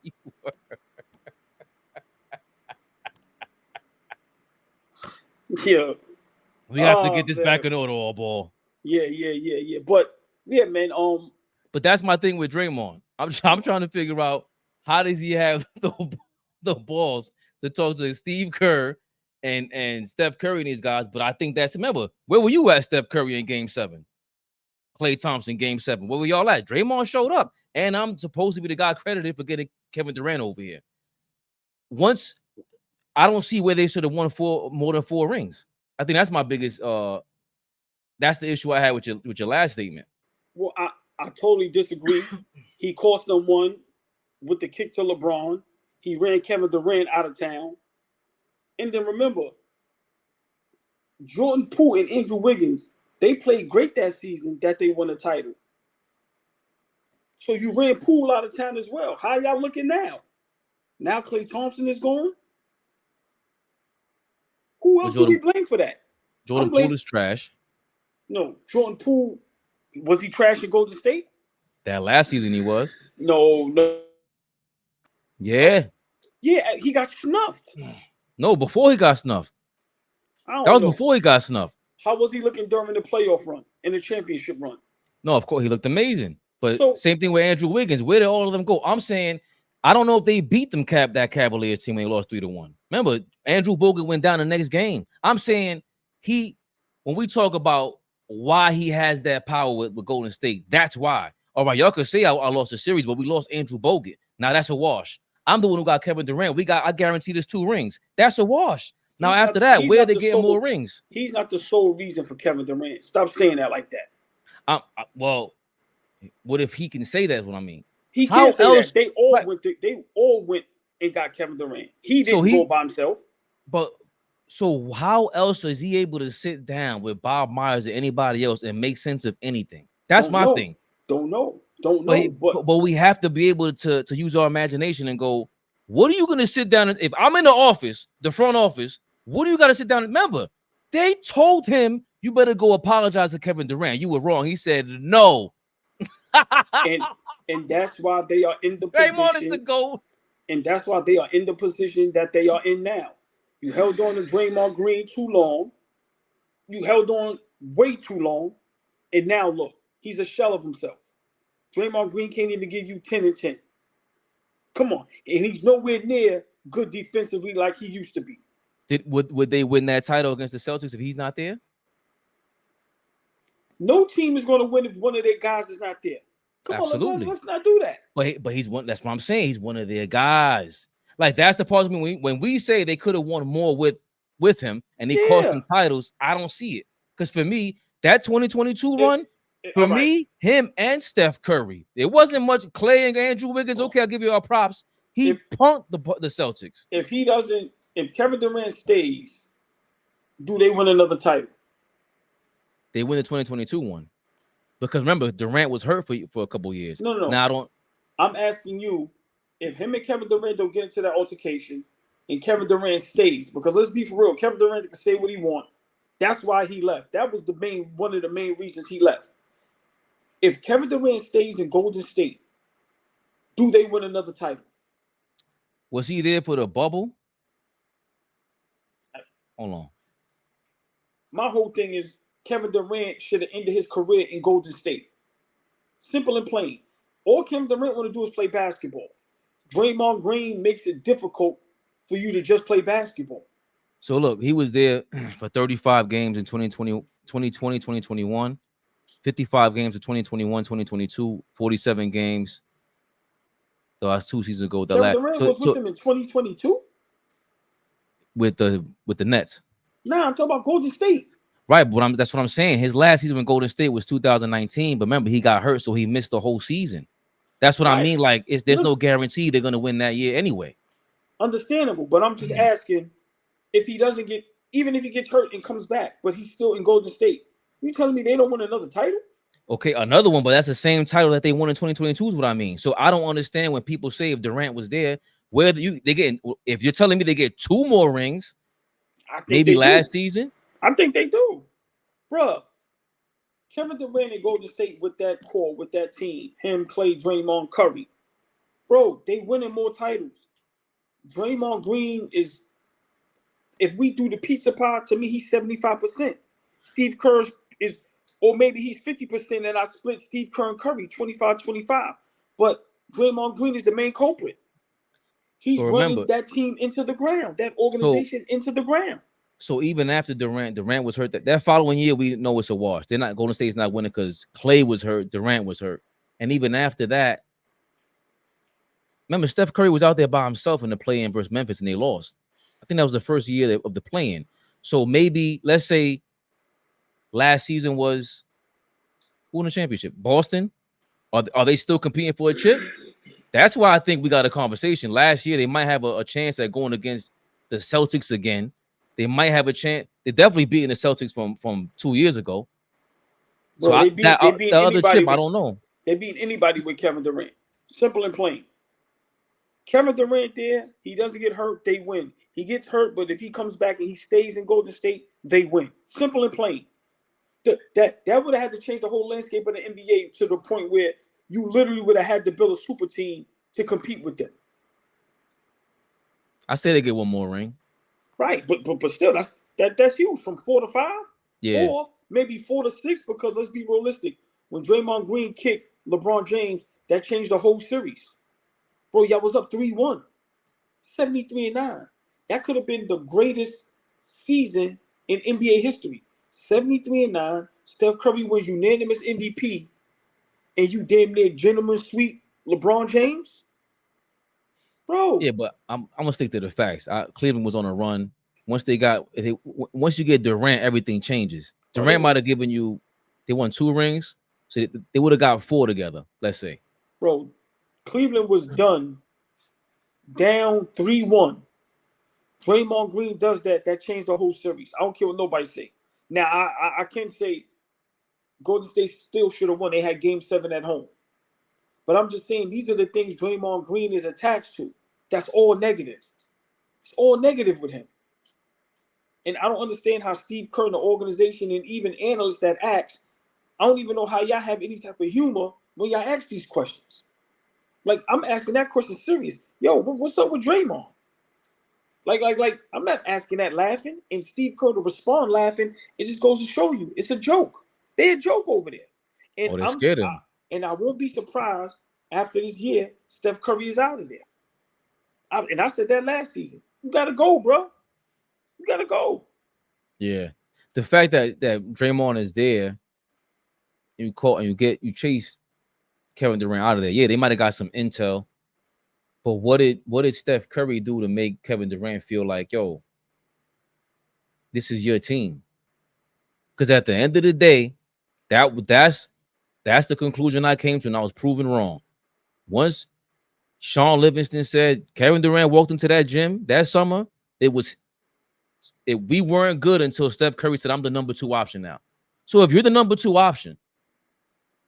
Yeah. We have to get this back in order, AllBall. Yeah. But yeah, man. But that's my thing with Draymond. I'm trying to figure out how does he have the balls to talk to Steve Kerr and Steph Curry and these guys. But I think remember, where were you at, Steph Curry, in Game 7? Klay Thompson, Game 7. Where were y'all at? Draymond showed up, and I'm supposed to be the guy credited for getting Kevin Durant over here. Once, I don't see where they should have won more than 4 rings. I think that's my biggest. That's the issue I had with your last statement. Well, I totally disagree. He cost them one with the kick to LeBron. He ran Kevin Durant out of town. And then remember, Jordan Poole and Andrew Wiggins, they played great that season that they won a title. So you ran Poole out of town as well. How y'all looking now? Now Klay Thompson is gone? Who else do we blame for that? Jordan Poole is trash. No, Jordan Poole, was he trash in Golden State? That last season he was. No. Yeah. Yeah, he got snuffed. No, before he got snuffed. That was before he got snuffed. How was he looking during the playoff run, in the championship run? No, of course, he looked amazing. But same thing with Andrew Wiggins. Where did all of them go? I'm saying, I don't know if they beat that Cavaliers team when they lost 3-1. Remember, Andrew Bogut went down the next game. I'm saying when we talk about why he has that power with Golden State, that's why. All right, y'all could say I lost a series, but we lost Andrew Bogut. Now that's a wash. I'm the one who got Kevin Durant. I guarantee there's 2 rings. That's a wash. Now after that, where are they getting more rings? He's not the sole reason for Kevin Durant. Stop saying that like that. Well, what if he can say that? Is what I mean. He can't say that. They all went and got Kevin Durant. He didn't go by himself. But so how else is he able to sit down with Bob Myers or anybody else and make sense of anything? That's my thing. Don't know. But we have to be able to use our imagination and go, what are you going to sit down? If I'm in the office, the front office, what do you got to sit down? Remember, they told him, you better go apologize to Kevin Durant. You were wrong. He said, no. and that's why they are in the position. Draymond is the GOAT. And that's why they are in the position that they are in now. You held on to Draymond Green too long. You held on way too long. And now look, he's a shell of himself. Draymond Green can't even give you 10 and 10. Come on. And he's nowhere near good defensively like he used to be. Would they win that title against the Celtics if he's not there? No team is going to win if one of their guys is not there. Come Absolutely. on, let's not do that. But he's one. That's what I'm saying. He's one of their guys. Like, that's the part of me when we say they could have won more with him and they cost them titles. I don't see it, because for me, that 2022 run, for me, him and Steph Curry, it wasn't much. Klay and Andrew Wiggins. Okay, I'll give you our props. He punked the Celtics. If Kevin Durant stays, do they win another title? They win the 2022 one, because remember, Durant was hurt for a couple years. No. Now I'm asking you, if him and Kevin Durant don't get into that altercation, and Kevin Durant stays, because let's be for real, Kevin Durant can say what he wants. That's why he left. That was one of the main reasons he left. If Kevin Durant stays in Golden State, do they win another title? Was he there for the bubble? Hold on. My whole thing is Kevin Durant should have ended his career in Golden State. Simple and plain. All Kevin Durant want to do is play basketball. Draymond Green makes it difficult for you to just play basketball. So look, he was there for 35 games in 2020, 2021, 55 games in 2021, 2022, 47 games. So that's 2 seasons ago. Kevin Durant was with them in 2022? With the Nets. Nah, I'm talking about Golden State. Right, but that's what I'm saying. His last season with Golden State was 2019, but remember, he got hurt, so he missed the whole season. That's what I mean. Like, there's no guarantee they're going to win that year anyway. Understandable, but I'm just asking, if he doesn't get, even if he gets hurt and comes back, but he's still in Golden State, you telling me they don't win another title? Okay, another one, but that's the same title that they won in 2022 is what I mean. So I don't understand when people say if Durant was there, where they get, if you're telling me they get 2 more rings, maybe last season. I think they do. Bruh, Kevin Durant and Golden State with that core, with that team, him, Klay, Draymond, Curry. Bro, they winning more titles. Draymond Green is, if we do the pizza pie, to me, he's 75%. Steve Kerr is, or maybe he's 50%, and I split Steve Kerr and Curry 25-25. But Draymond Green is the main culprit. He's running that team into the ground, that organization into the ground. So even after Durant was hurt, that following year, we know it's a wash. They're not Golden State's not winning because Clay was hurt, Durant was hurt, and even after that, remember Steph Curry was out there by himself in the play-in versus Memphis, and they lost. I think that was the first year of the play-in. So maybe let's say last season was who won the championship? Boston. Are they still competing for a chip? That's why I think we got a conversation. Last year, they might have a chance at going against the Celtics again. They might have a chance. They're definitely beating the Celtics from 2 years ago. Bro, So they beat the other chip, with, I don't know. They beat anybody with Kevin Durant. Simple and plain. Kevin Durant there, he doesn't get hurt, they win. He gets hurt, but if he comes back and he stays in Golden State, they win. Simple and plain. That would have had to change the whole landscape of the NBA to the point where you literally would have had to build a super team to compete with them. I say they get one more ring. Right, but still, that's huge. From 4 to 5, Yeah, or maybe 4 to 6. Because let's be realistic, when Draymond Green kicked LeBron James, that changed the whole series. Bro, y'all was up 3-1, 73-9. That could have been the greatest season in NBA history. 73-9. Steph Curry wins unanimous MVP, and you damn near gentleman sweep LeBron James. Bro. yeah, but I'm gonna stick to the facts. Cleveland was on a run. Once you get Durant, everything changes. Durant might have given you. They won 2 rings, so they would have got 4 together. Let's say. Bro, Cleveland was done down 3-1. Draymond Green does that. That changed the whole series. I don't care what nobody say. Now, I can say Golden State still should have won. They had Game 7 at home. But I'm just saying these are the things Draymond Green is attached to. That's all negative. It's all negative with him. And I don't understand how Steve Kerr and the organization and even analysts that ask, I don't even know how y'all have any type of humor when y'all ask these questions. Like, I'm asking that question serious. Yo, what's up with Draymond? Like, I'm not asking that laughing. And Steve Kerr to respond laughing, it just goes to show you it's a joke. They're a joke over there. And They're scared of him. And I won't be surprised after this year, Steph Curry is out of there. And I said that last season. You got to go, bro. You got to go. Yeah. The fact that Draymond is there, you chase Kevin Durant out of there. Yeah, they might have got some intel. But what did Steph Curry do to make Kevin Durant feel like, yo, this is your team? Because at the end of the day, that's the conclusion I came to, and I was proven wrong. Once Sean Livingston said Kevin Durant walked into that gym that summer, we weren't good until Steph Curry said, I'm the number 2 option now. So if you're the number 2 option,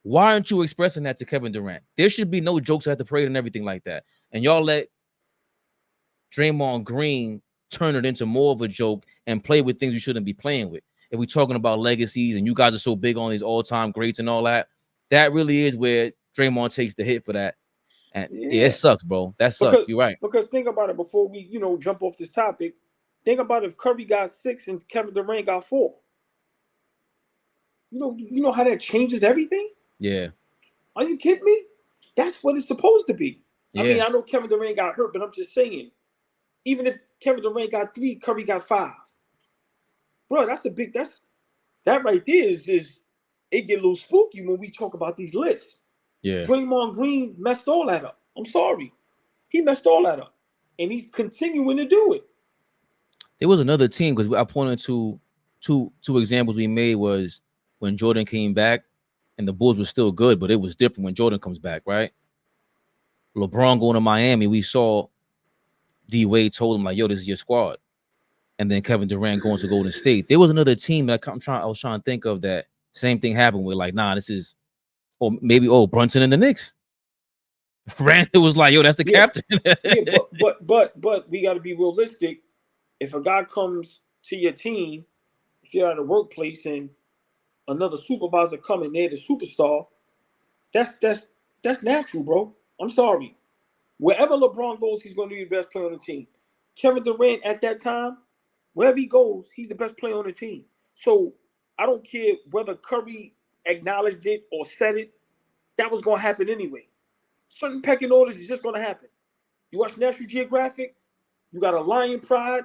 why aren't you expressing that to Kevin Durant? There should be no jokes at the parade and everything like that. And y'all let Draymond Green turn it into more of a joke and play with things you shouldn't be playing with. If we're talking about legacies and you guys are so big on these all-time greats and all that, that really is where Draymond takes the hit for that. And yeah, it sucks, bro. That sucks. You're right. Because think about it before we, jump off this topic. Think about if Curry got 6 and Kevin Durant got 4. You know how that changes everything? Yeah. Are you kidding me? That's what it's supposed to be. Yeah. I mean, I know Kevin Durant got hurt, but I'm just saying, even if Kevin Durant got 3, Curry got 5. Bro, that right there is it get a little spooky when we talk about these lists. Yeah. Draymond Green messed all that up. I'm sorry. He messed all that up. And he's continuing to do it. There was another team, because I pointed to two examples we made was when Jordan came back and the Bulls were still good, but it was different when Jordan comes back, right? LeBron going to Miami, we saw D Wade told him, like, yo, this is your squad. And then Kevin Durant going to Golden State. There was another team that I was trying to think of that same thing happened with, like, nah, this is, or maybe, Brunson and the Knicks. Randall was like, yo, that's the captain. Yeah, but we got to be realistic. If a guy comes to your team, if you're at a workplace and another supervisor come in there, the superstar, that's natural, bro. I'm sorry. Wherever LeBron goes, he's going to be the best player on the team. Kevin Durant at that time, wherever he goes, he's the best player on the team. So I don't care whether Curry acknowledged it or said it. That was going to happen anyway. Certain pecking orders is just going to happen. You watch National Geographic, you got a lion pride,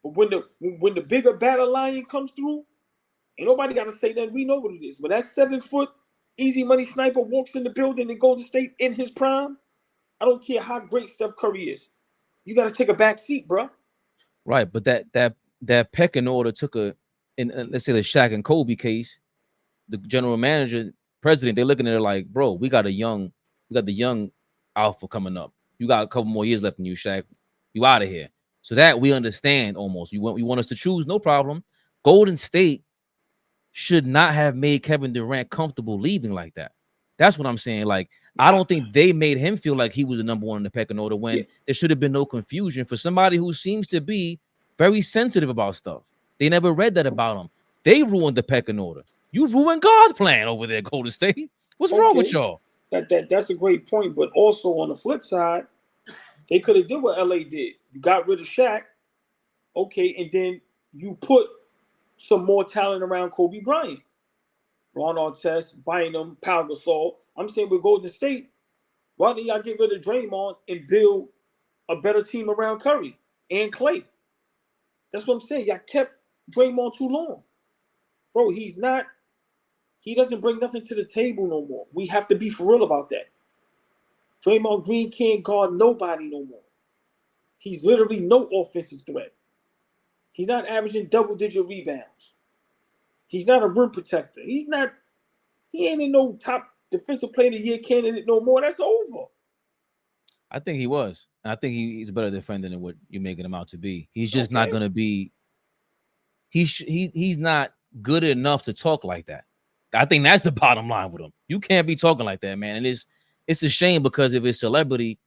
But when the bigger battle lion comes through, ain't nobody got to say that. We know what it is. When that 7-foot easy money sniper walks in the building in Golden State in his prime, I don't care how great Steph Curry is. You got to take a back seat, bro. Right, but that pecking order took let's say the Shaq and Kobe case, the general manager, president, they're looking at it like, bro, we got the young alpha coming up. You got a couple more years left in you, Shaq. You out of here. So that we understand almost. You want us to choose, no problem. Golden State should not have made Kevin Durant comfortable leaving like that. That's what I'm saying. Like, I don't think they made him feel like he was the number one in the pecking order when there should have been no confusion for somebody who seems to be very sensitive about stuff. They never read that about him. They ruined the pecking order. You ruined God's plan over there, Golden State. What's wrong with y'all? That's a great point. But also on the flip side, they could have did what LA did. You got rid of Shaq, okay, and then you put some more talent around Kobe Bryant. Ron Artest, Bynum, Pau Gasol. I'm saying with Golden State, why don't y'all get rid of Draymond and build a better team around Curry and Clay? That's what I'm saying. Y'all kept Draymond too long. Bro, he doesn't bring nothing to the table no more. We have to be for real about that. Draymond Green can't guard nobody no more. He's literally no offensive threat. He's not averaging double-digit rebounds. He's not a rim protector. He ain't in no top defensive player of the year candidate no more. That's over. I think he was. I think he's a better defender than what you're making him out to be. He's just not going to be. He's not good enough to talk like that. I think that's the bottom line with him. You can't be talking like that, man. And it's a shame because of his celebrity.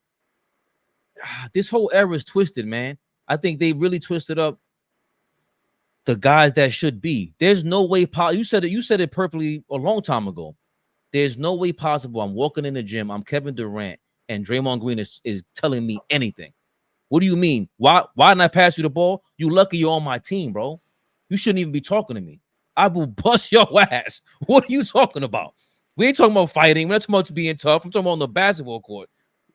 This whole era is twisted, man. I think they really twisted up the guys that should be. There's no way you said it perfectly a long time ago. There's no way possible I'm walking in the gym, I'm Kevin Durant, and Draymond Green is telling me anything. What do you mean? Why didn't I pass you the ball? You lucky you're on my team, bro. You shouldn't even be talking to me. I will bust your ass. What are you talking about? We ain't talking about fighting. We're not talking about being tough. I'm talking about on the basketball court.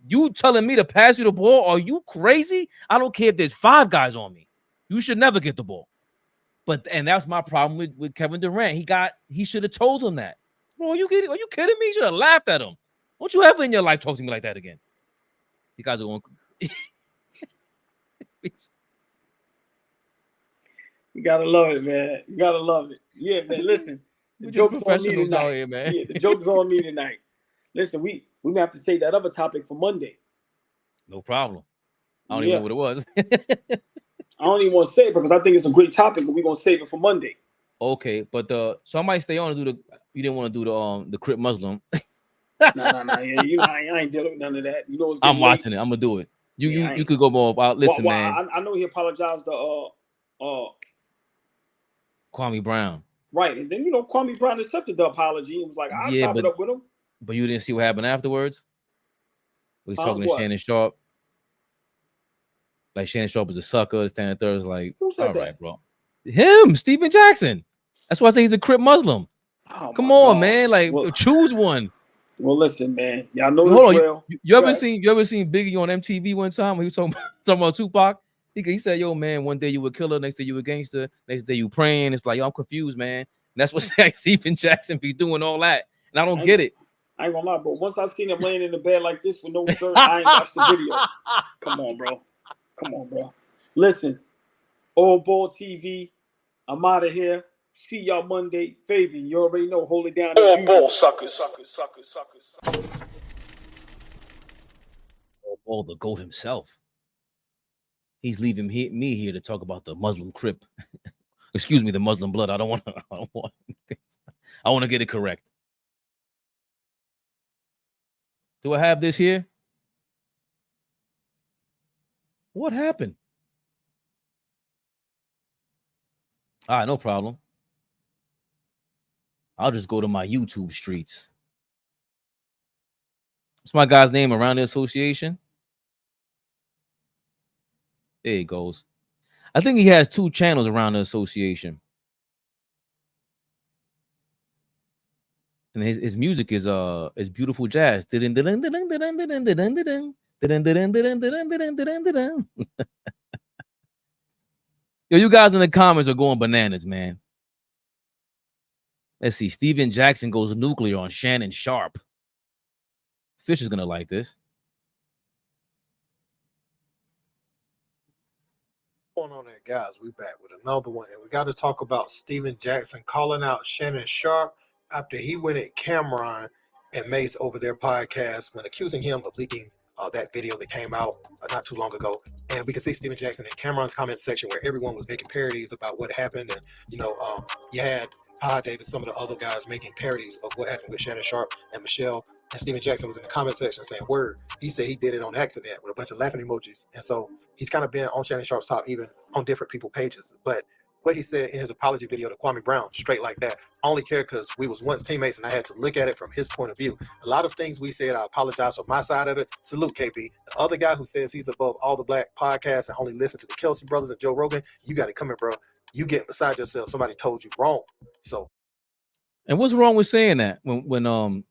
You telling me to pass you the ball? Are you crazy? I don't care if there's 5 guys on me. You should never get the ball. And that's my problem with Kevin Durant. He should have told him that. Bro, are you kidding me? You should have laughed at him. Don't you ever in your life talk to me like that again? You guys are going. You gotta love it, man. You gotta love it. Yeah, man. Listen, the joke's on me tonight. Here, man. Yeah, the joke's on me tonight. Listen, we may have to save that other topic for Monday. No problem. I don't even know what it was. I don't even want to say it because I think it's a great topic, but we're gonna save it for Monday. Okay, but so I might stay on and do you didn't want to do the Crip Muslim. Nah. Yeah, I ain't dealing with none of that. You know what's I'm watching it. I'm gonna do it. You could go more about listen, man. I know he apologized to Kwame Brown. Right, and then Kwame Brown accepted the apology and was like, I'll chop it up with him. But you didn't see what happened afterwards? He's talking to Shannon Sharpe. Like Shannon Sharpe is a sucker. Standing there is like, who said that? Right, bro. Him, Steven Jackson. That's why I say he's a Crip Muslim. Oh, come on, man. Like, choose one. Well, listen, man. Y'all know the drill. You ever seen Biggie on MTV one time when he was talking about Tupac? He said, yo, man, one day you a killer, next day you a gangster, next day you praying. It's like, yo, I'm confused, man. And that's what Steven Jackson be doing all that. And I don't get it. I ain't gonna lie, bro. Once I seen him laying in the bed like this with no shirt, I ain't watched the video. Come on, bro. Listen, AllBall TV. I'm out of here. See y'all Monday. Fabian, you already know. Hold it down. AllBall suckers. AllBall, the GOAT himself. He's leaving me here to talk about the Muslim Crip. Excuse me, the Muslim blood. I want to get it correct. Do I have this here? What happened? All right, no problem. I'll just go to my YouTube streets. What's my guy's name around the association? There he goes. I think he has 2 channels around the association. And his music is beautiful jazz. Yo, you guys in the comments are going bananas, man. Let's see. Steven Jackson goes nuclear on Shannon Sharpe. Fish is gonna like this. Going on there, guys? We back with another one, and we got to talk about Steven Jackson calling out Shannon Sharpe after he went at Cameron and Mace over their podcast when accusing him of leaking that video that came out not too long ago. And we can see Steven Jackson in Cameron's comment section where everyone was making parodies about what happened, and you had Davis, some of the other guys making parodies of what happened with Shannon Sharpe and Michelle. And Steven Jackson was in the comment section saying, "Word." He said he did it on accident with a bunch of laughing emojis. And so he's kind of been on Shannon Sharpe's top, even on different people's pages. But what he said in his apology video to Kwame Brown, straight like that, I only care because we was once teammates and I had to look at it from his point of view. A lot of things we said, I apologize for my side of it. Salute, KP. The other guy who says he's above all the black podcasts and only listen to the Kelsey brothers and Joe Rogan, you got to come in, bro. You get beside yourself. Somebody told you wrong. So. And what's wrong with saying that? When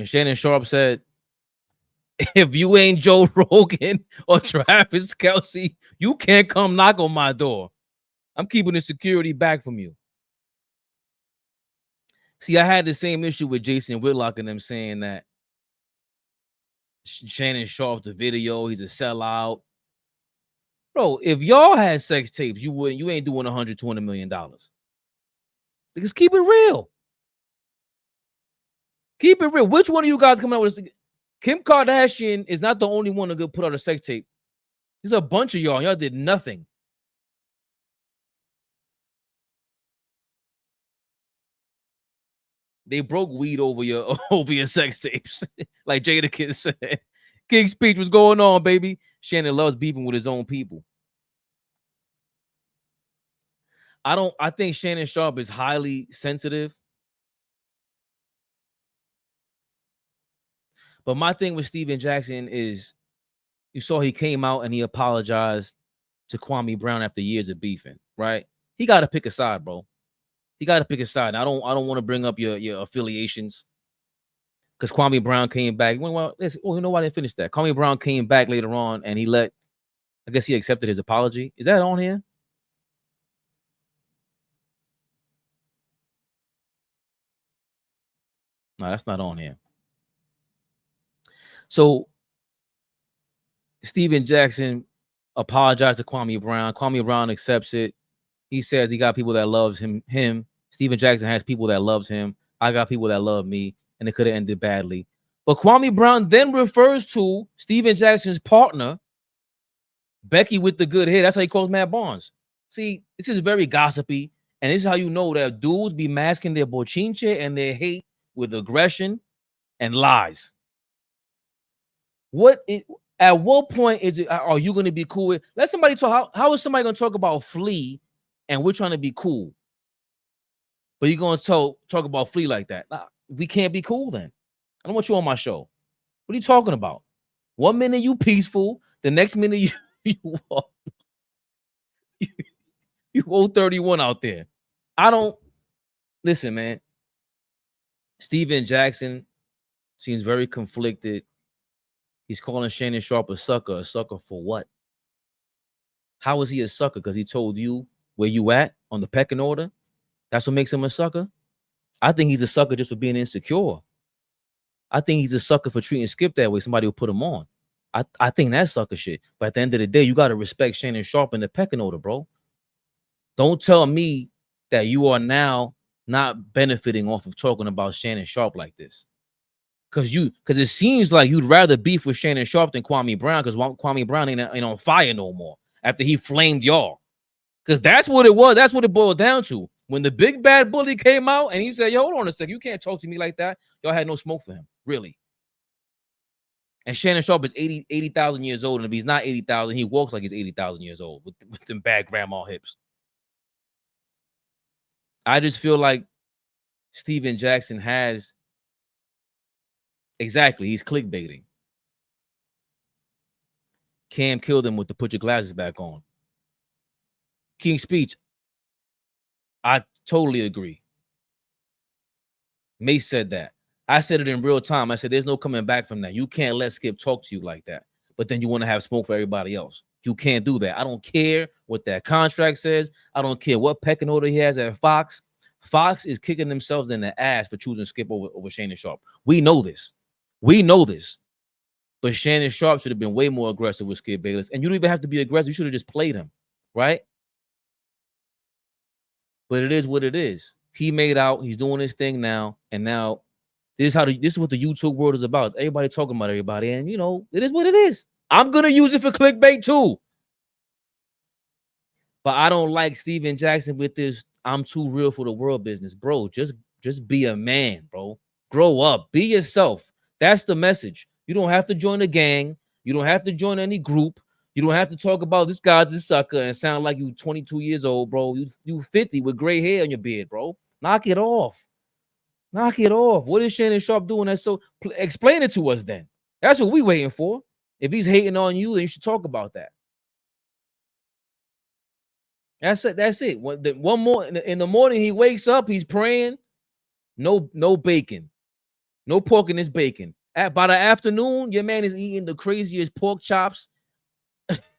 Shannon Sharpe said, if you ain't Joe Rogan or Travis Kelsey, you can't come knock on my door. I'm keeping the security back from you. See, I had the same issue with Jason Whitlock and them saying that Shannon Sharpe, the video, he's a sellout. Bro, if y'all had sex tapes, you ain't doing $120 million. Just keep it real. Keep it real. Which one of you guys coming out with this? Kim Kardashian is not the only one to put out a sex tape. There's a bunch of y'all. Y'all did nothing. They broke weed over your sex tapes, like Jada Kid said. King's speech was going on, baby. Shannon loves beefing with his own people. I think Shannon Sharpe is highly sensitive. But my thing with Steven Jackson is, you saw he came out and he apologized to Kwame Brown after years of beefing, right? He got to pick a side, bro. He got to pick a side. I don't want to bring up your affiliations, because Kwame Brown came back. Well, you know why I didn't finish that? Kwame Brown came back later on and I guess he accepted his apology. Is that on here? No, that's not on here. So Steven Jackson apologized to Kwame Brown. Kwame Brown accepts it. He says he got people that loves him. Steven Jackson has people that loves him. I got people that love me, and it could have ended badly. But Kwame Brown then refers to Steven Jackson's partner, Becky with the good hair. That's how he calls Matt Barnes. See, this is very gossipy, and this is how you know that dudes be masking their bochinche and their hate with aggression and lies. At what point are you going to be cool with? Let somebody talk. How is somebody going to talk about Flea and we're trying to be cool? But you're going to talk about Flea like that? Nah, we can't be cool then. I don't want you on my show. What are you talking about? 1 minute you peaceful, the next minute you owe 31 out there. Listen, man. Steven Jackson seems very conflicted. He's calling Shannon Sharpe a sucker. A sucker for what? How is he a sucker? Because he told you where you at on the pecking order? That's what makes him a sucker? I think he's a sucker just for being insecure. I think he's a sucker for treating Skip that way. Somebody will put him on. I think that's sucker shit. But at the end of the day, you got to respect Shannon Sharpe in the pecking order, bro. Don't tell me that you are now not benefiting off of talking about Shannon Sharpe like this. Because it seems like you'd rather beef with Shannon Sharpe than Kwame Brown, because Kwame Brown ain't on fire no more after he flamed y'all. Because that's what it was. That's what it boiled down to. When the big bad bully came out and he said, yo, hold on a second, you can't talk to me like that. Y'all had no smoke for him, really. And Shannon Sharpe is 80,000 years old, and if he's not 80,000, he walks like he's 80,000 years old with them bad grandma hips. I just feel like Steven Jackson has... Exactly, he's clickbaiting. Cam killed him with the put your glasses back on. King's speech, I totally agree. Mace said that. I said it in real time. I said there's no coming back from that. You can't let Skip talk to you like that. But then you want to have smoke for everybody else. You can't do that. I don't care what that contract says. I don't care what pecking order he has at Fox. Fox is kicking themselves in the ass for choosing Skip over Shannon Sharpe. We know this. We know this. But Shannon Sharpe should have been way more aggressive with Skip Bayless. And you don't even have to be aggressive. You should have just played him, right? But it is what it is. He made out. He's doing his thing now. And now this is what the YouTube world is about. It's everybody talking about everybody. And, you know, it is what it is. I'm going to use it for clickbait too. But I don't like Steven Jackson with this I'm too real for the world business. Bro, just be a man, bro. Grow up. Be yourself. That's the message. You don't have to join a gang. You don't have to join any group. You don't have to talk about this guy's a sucker and sound like you 22 years old, bro. You 50 with gray hair on your beard, bro. Knock it off. Knock it off. What is Shannon Sharpe doing? That's so explain it to us then. That's what we waiting for. If he's hating on you, then you should talk about that. That's it. That's it. One more in the morning, he wakes up, he's praying. No bacon, no pork in his bacon. By the afternoon, your man is eating the craziest pork chops,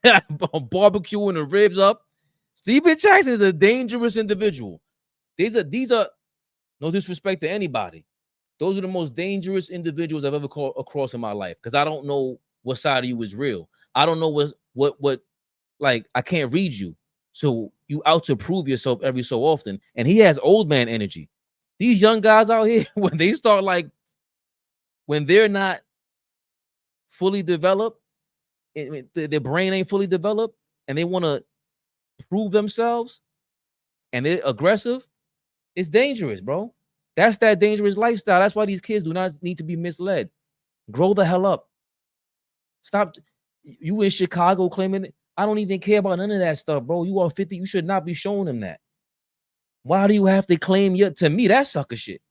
barbecuing the ribs up. Steven Jackson is a dangerous individual. These are no disrespect to anybody. Those are the most dangerous individuals I've ever come across in my life because I don't know what side of you is real. I don't know what like I can't read you. So you out to prove yourself every so often. And he has old man energy. These young guys out here, when they start when they're not fully developed, their brain ain't fully developed, and they want to prove themselves, and they're aggressive, it's dangerous, bro. That's that dangerous lifestyle. That's why these kids do not need to be misled. Grow the hell up. Stop. You in Chicago claiming it. I don't even care about none of that stuff, bro. You are 50. You should not be showing them that. Why do you have to claim to me? That's sucker shit.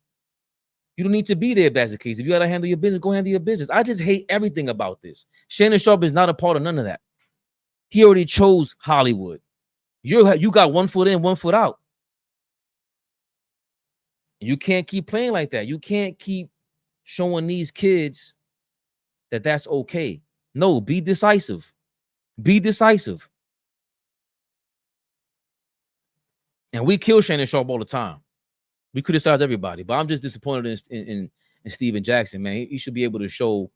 You don't need to be there if that's the case. If you got to handle your business, go handle your business. I just hate everything about this. Shannon Sharpe is not a part of none of that. He already chose Hollywood. You got 1 foot in, 1 foot out. You can't keep playing like that. You can't keep showing these kids that that's okay. No, be decisive. Be decisive. And we kill Shannon Sharpe all the time. We criticize everybody, but I'm just disappointed in Steven Jackson, man. He should be able to show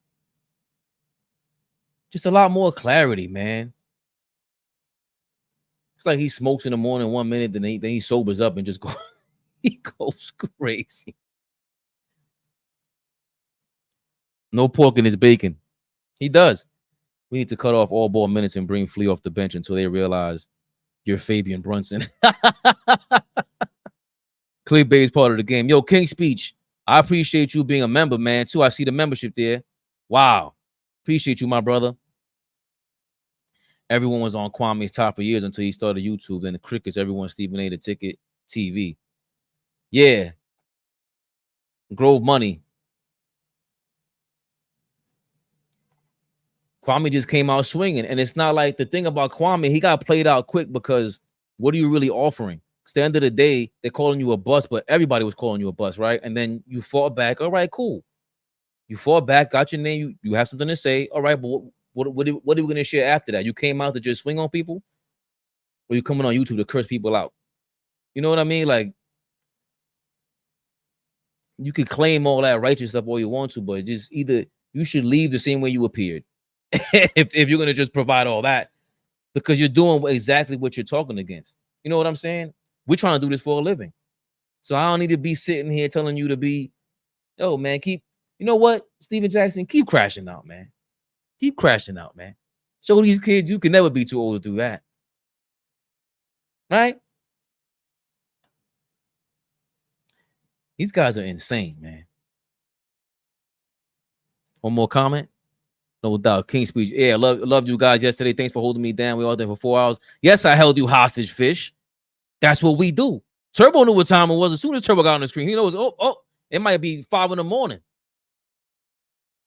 just a lot more clarity, man. It's like he smokes in the morning 1 minute, then he sobers up and just goes, he goes crazy. No pork in his bacon. He does. We need to cut off AllBall minutes and bring Flea off the bench until they realize you're Fabian Brunson. Clickbait is part of the game. Yo, King Speech, I appreciate you being a member, man, too. I see the membership there. Wow. Appreciate you, my brother. Everyone was on Kwame's top for years until he started YouTube. Then the crickets, everyone Stephen A. the Ticket TV. Yeah. Grove Money. Kwame just came out swinging. And it's not like the thing about Kwame, he got played out quick because what are you really offering? At the end of the day, they're calling you a bust, but everybody was calling you a bust, right? And then you fought back. All right, cool. You fought back, got your name. You have something to say. All right, but what are we going to share after that? You came out to just swing on people? Or you coming on YouTube to curse people out? You know what I mean? Like, you could claim all that righteous stuff all you want to, but just either you should leave the same way you appeared. if you're going to just provide all that, because you're doing exactly what you're talking against. You know what I'm saying? We're trying to do this for a living. So I don't need to be sitting here telling you to be, yo, man, you know what, Steven Jackson, keep crashing out, man. Keep crashing out, man. Show these kids you can never be too old to do that. Right? These guys are insane, man. One more comment? No doubt. King Speech. Yeah, loved you guys yesterday. Thanks for holding me down. We all there for 4 hours. Yes, I held you hostage, Fish. That's what we do. Turbo knew what time it was. As soon as Turbo got on the screen, he knows, oh, it might be 5 in the morning.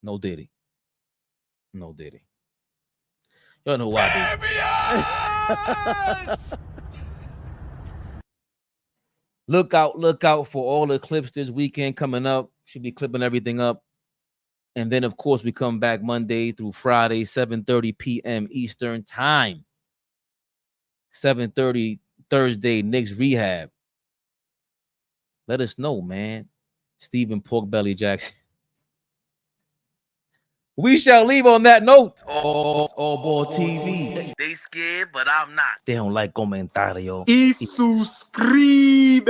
No Diddy. No Diddy. Y'all know why. Look out for all the clips this weekend coming up. Should be clipping everything up. And then, of course, we come back Monday through Friday, 7:30 p.m. Eastern Time. 7:30 Thursday, Knicks Rehab. Let us know, man. Stephen Porkbelly Jackson. We shall leave on that note. AllBall TV. They scared, but I'm not. They don't like comentario. Y suscribe.